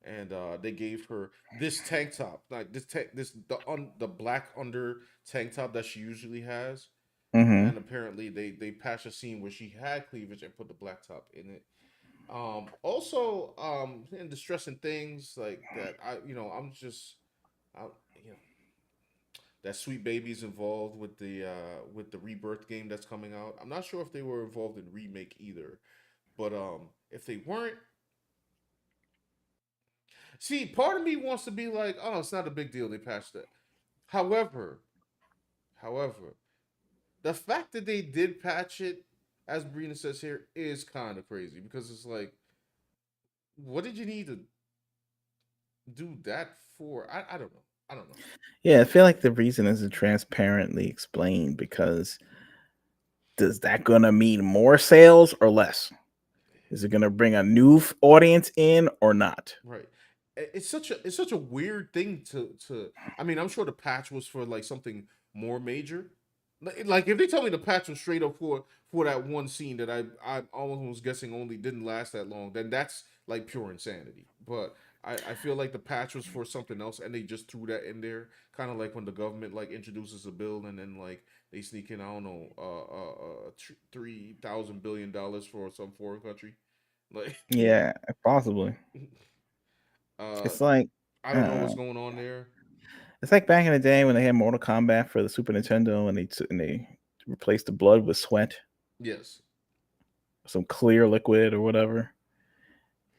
and they gave her this tank top, like the black under tank top that she usually has, Mm-hmm. and apparently they patched a scene where she had cleavage and put the black top in it. Also, in distressing things like that, I'm just, I, you know, that Sweet Baby's involved with the Rebirth game that's coming out. I'm not sure if they were involved in remake either, but if they weren't, See, part of me wants to be like, oh, it's not a big deal. They patched it. However, however, the fact that they did patch it, as Brina says here, is kind of crazy because it's like, what did you need to do that for? I don't know. I don't know. Yeah, I feel like the reason isn't transparently explained because does that gonna mean more sales or less? Is it gonna bring a new audience in or not? Right. It's such a weird thing to. I mean, I'm sure the patch was for like something more major. Like if they tell me the patch was straight up for that one scene that I almost was guessing only didn't last that long, then that's like pure insanity. But I feel like the patch was for something else and they just threw that in there, kind of like when the government like introduces a bill and then like they sneak in, I don't know, $3,000 billion for some foreign country, like. Yeah, possibly. uh It's like I don't know uh, what's going on there. it's like back in the day when they had Mortal Kombat for the Super Nintendo and they replaced the blood with sweat, Yes. some clear liquid or whatever.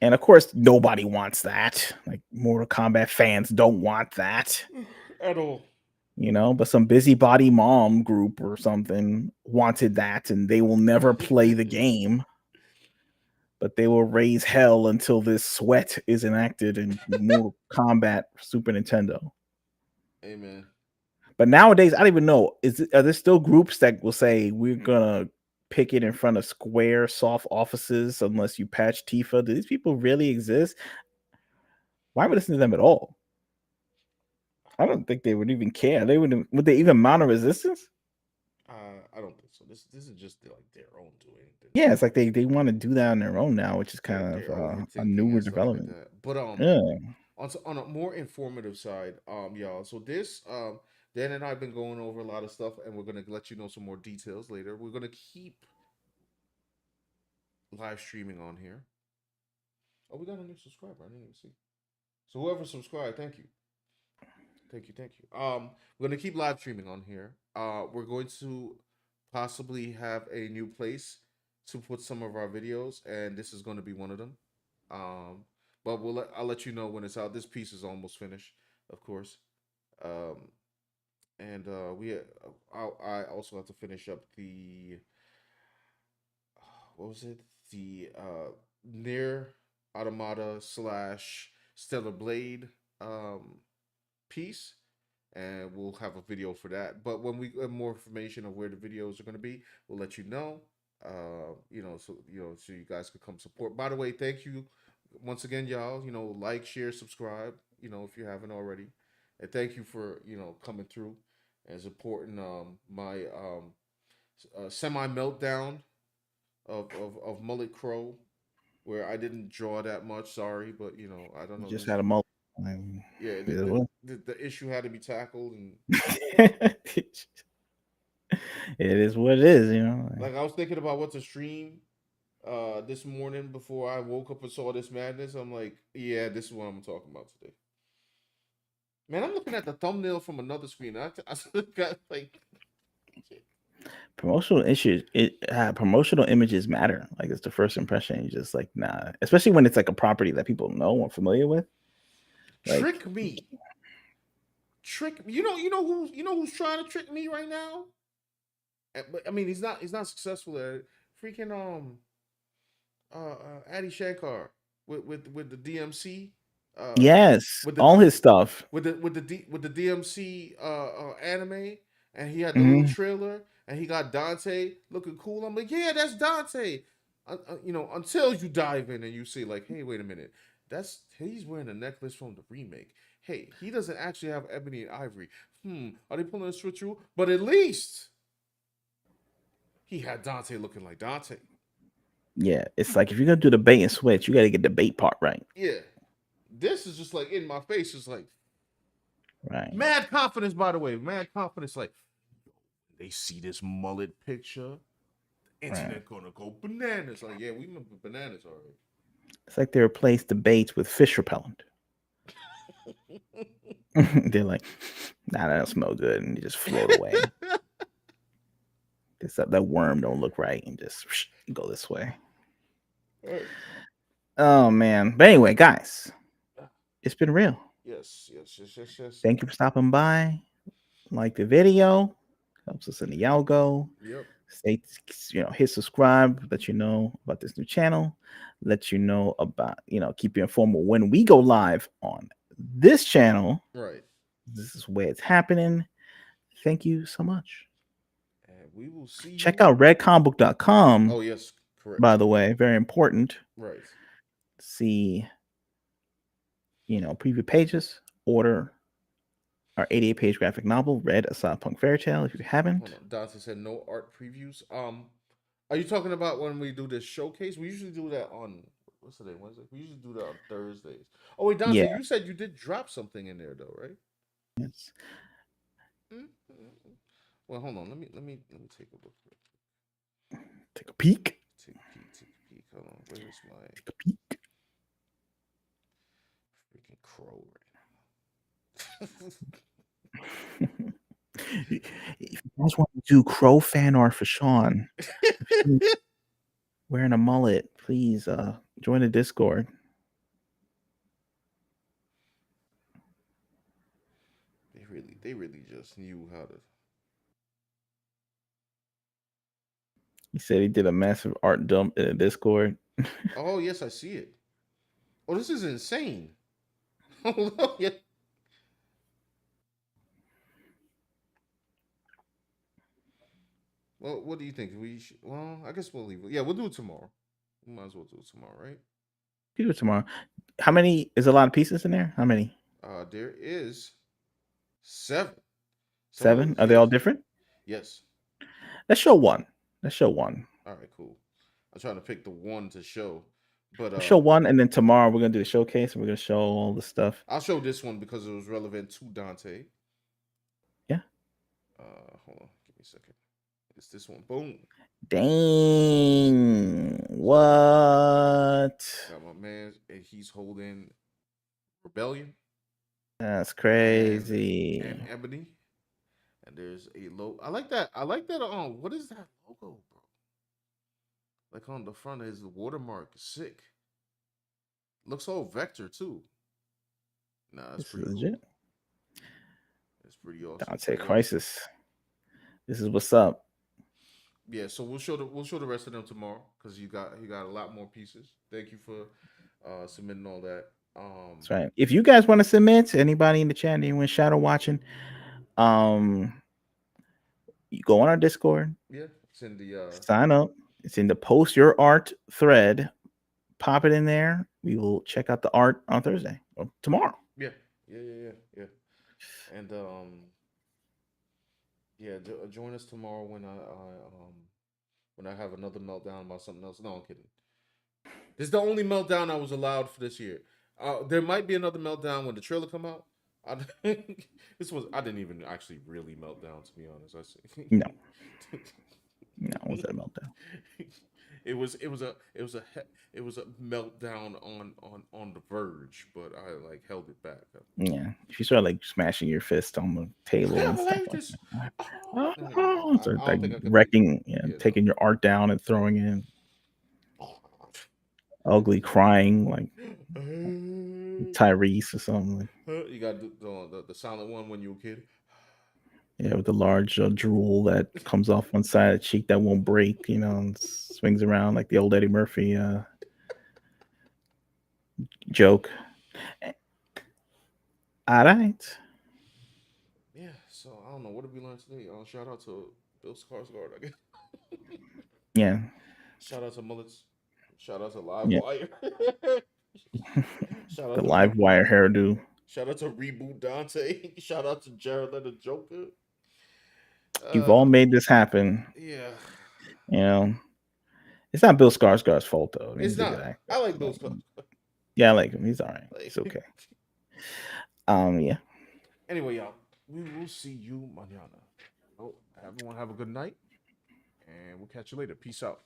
And of course, nobody wants that. Like Mortal Kombat fans don't want that, At all. but some busybody mom group or something wanted that, and they will never play the game, but they will raise hell until this sweat is enacted in Mortal Kombat Super Nintendo. Amen. But nowadays, I don't even know. Are there still groups that will say we're gonna pick it in front of Square soft offices unless you patch Tifa? Do these people really exist? Why would I listen to them at all? I don't think they would even care. Would they even mount a resistance? I don't think so. This is just like their own doing. Yeah, it's like they want to do that on their own now, which is kind of They're a overthinking newer and stuff like development. that. But Yeah, on a more informative side, y'all. So this Dan and I've been going over a lot of stuff, and we're gonna let you know some more details later. We're gonna keep live streaming on here. Oh, we got a new subscriber. I didn't even see. So whoever subscribed, thank you. Thank you, thank you. We're gonna keep live streaming on here. We're going to possibly have a new place to put some of our videos, and this is going to be one of them. Um, but I'll let you know when it's out. This piece is almost finished, of course. Um, and I also have to finish up the what was it? The near Automata slash Stellar Blade um piece, and we'll have a video for that. But when we get more information of where the videos are going to be, we'll let you know. So you guys could come support. By the way, thank you once again, y'all. Like, share, subscribe. If you haven't already, and thank you for coming through and supporting my semi meltdown of Mullet Crow, where I didn't draw that much. Sorry, but I don't you know just this. had a moment. And Yeah, yeah, well, the issue had to be tackled, and it is what it is. like I was thinking about what to stream this morning before I woke up and saw this madness. I'm like, yeah, this is what I'm talking about today. Man, I'm looking at the thumbnail from another screen. I still got like, Promotional issues. Promotional images matter. Like it's the first impression. You just like nah, especially when it's like a property that people know or familiar with. trick Like me, trick me. You know who's trying to trick me right now. But I mean, he's not successful at it. Freaking Adi Shankar with the DMC uh yes, with all the his stuff. with the DMC anime, and he had the little Mhm. trailer, and he got Dante looking cool. I'm like, yeah, that's Dante. Until you dive in and you see like, hey, wait a minute, he's wearing a necklace from the remake. Hey, he doesn't actually have ebony and ivory. Are they pulling a switcheroo? But at least he had Dante looking like Dante. Yeah, it's like if you're gonna do the bait and switch, you got to get the bait part right. Yeah, this is just like in my face. It's like Right. mad confidence. By the way, mad confidence. Like they see this mullet picture, Right. internet gonna go bananas. Like, yeah, we remember bananas already. It's like they replaced the baits with fish repellent. They're like, nah, that don't smell good, and you just float away. This that worm don't look right, and just go this way. All right. Oh man. But anyway, guys, It's been real. Yes, yes, yes, yes, yes. Thank you for stopping by. Like the video, helps us in the algo. Yep. Stay, hit subscribe, let you know about this new channel, let you know about, keep you informed when we go live on this channel. Right. This is where it's happening. Thank you so much. And we will see Check you. out redcombook.com, Oh yes, correct. by the way, very important. Right. See, preview pages, order our 88-page graphic novel, Read a Cyberpunk Fairytale, if you haven't. Hold on. Dante said no art previews. Are you talking about when we do this showcase? We usually do that on what's today? Wednesday. We usually do that on Thursdays. Oh wait, Dante, Yeah. you said you did drop something in there though, right? Yes. Mm-hmm. Well, hold on. Let me take a look. Take a peek. Take a peek. Take a peek. Hold on. Where's my Take a peek. freaking crow right If you guys want to do crow fan art for Sean, wearing a mullet, please join the Discord. they really just knew how to. He said he did a massive art dump in the Discord. Oh yes, I see it. Oh, this is insane. Hold on. Yeah. Well, what do you think? Well, I guess we'll leave it. Yeah, we'll do it tomorrow. We might as well do it tomorrow, right? Do it tomorrow. How many? Is a lot of pieces in there? How many? There is seven. Some of Seven? those, Are they all yes, different? yes. Let's show one. Let's show one. All right, cool. I'm trying to pick the one to show, but Let's show one, and then tomorrow we're gonna do the showcase, and we're gonna show all the stuff. I'll show this one because it was relevant to Dante. Yeah. Hold on, give me a second. It's this one. Boom. Dang. What? Got my man, and he's holding Rebellion That's and crazy. Ebony. And there's a logo. I like that. I like that. What is that logo, bro? Like on the front of his watermark. Sick. Looks all vector too. Nah, that's This is pretty cool. legit. It's pretty awesome. Dante But yeah. Crisis. This is what's up. Yeah, so we'll show the rest of them tomorrow because you got a lot more pieces. Thank you for submitting all that. That's right. If you guys want to submit, anybody in the chat, anyone shadow watching, you go on our Discord. Yeah, it's in the Sign up. It's in the post your art thread. Pop it in there. We will check out the art on Thursday or tomorrow. yeah. And join us tomorrow when I have another meltdown about something else. No, I'm kidding. This is the only meltdown I was allowed for this year. There might be another meltdown when the trailer come out. I didn't even actually really melt down, to be honest. No. No, it was that meltdown. It was a meltdown on the verge, but I like held it back. Yeah. If you start like smashing your fist on the table I and can't stuff believe like this. that. Oh, Start I like don't think I could. wrecking, Yeah, taking your art down and throwing it in. no. Ugly crying like Tyrese or something. You got the silent one when you were a kid. Yeah, with the large drool that comes off one side of the cheek that won't break, and swings around like the old Eddie Murphy joke. All right. Yeah, so I don't know. What did we learn today? Shout out to Bill Skarsgård, I guess. Yeah. Shout out to Mullets. Shout out to Live Yeah. Wire. Shout out The to live wire hairdo. Shout out to Reboot Dante. Shout out to Jared Leto Joker. You've all made this happen. Yeah. It's not Bill Skarsgård's fault though. I mean, It's he's a good not. actor. I like Bill Skarsgård. Yeah, I like him. He's all right. Like, It's okay. Yeah. Anyway, y'all, we will see you mañana. Oh, everyone have a good night, and we'll catch you later. Peace out.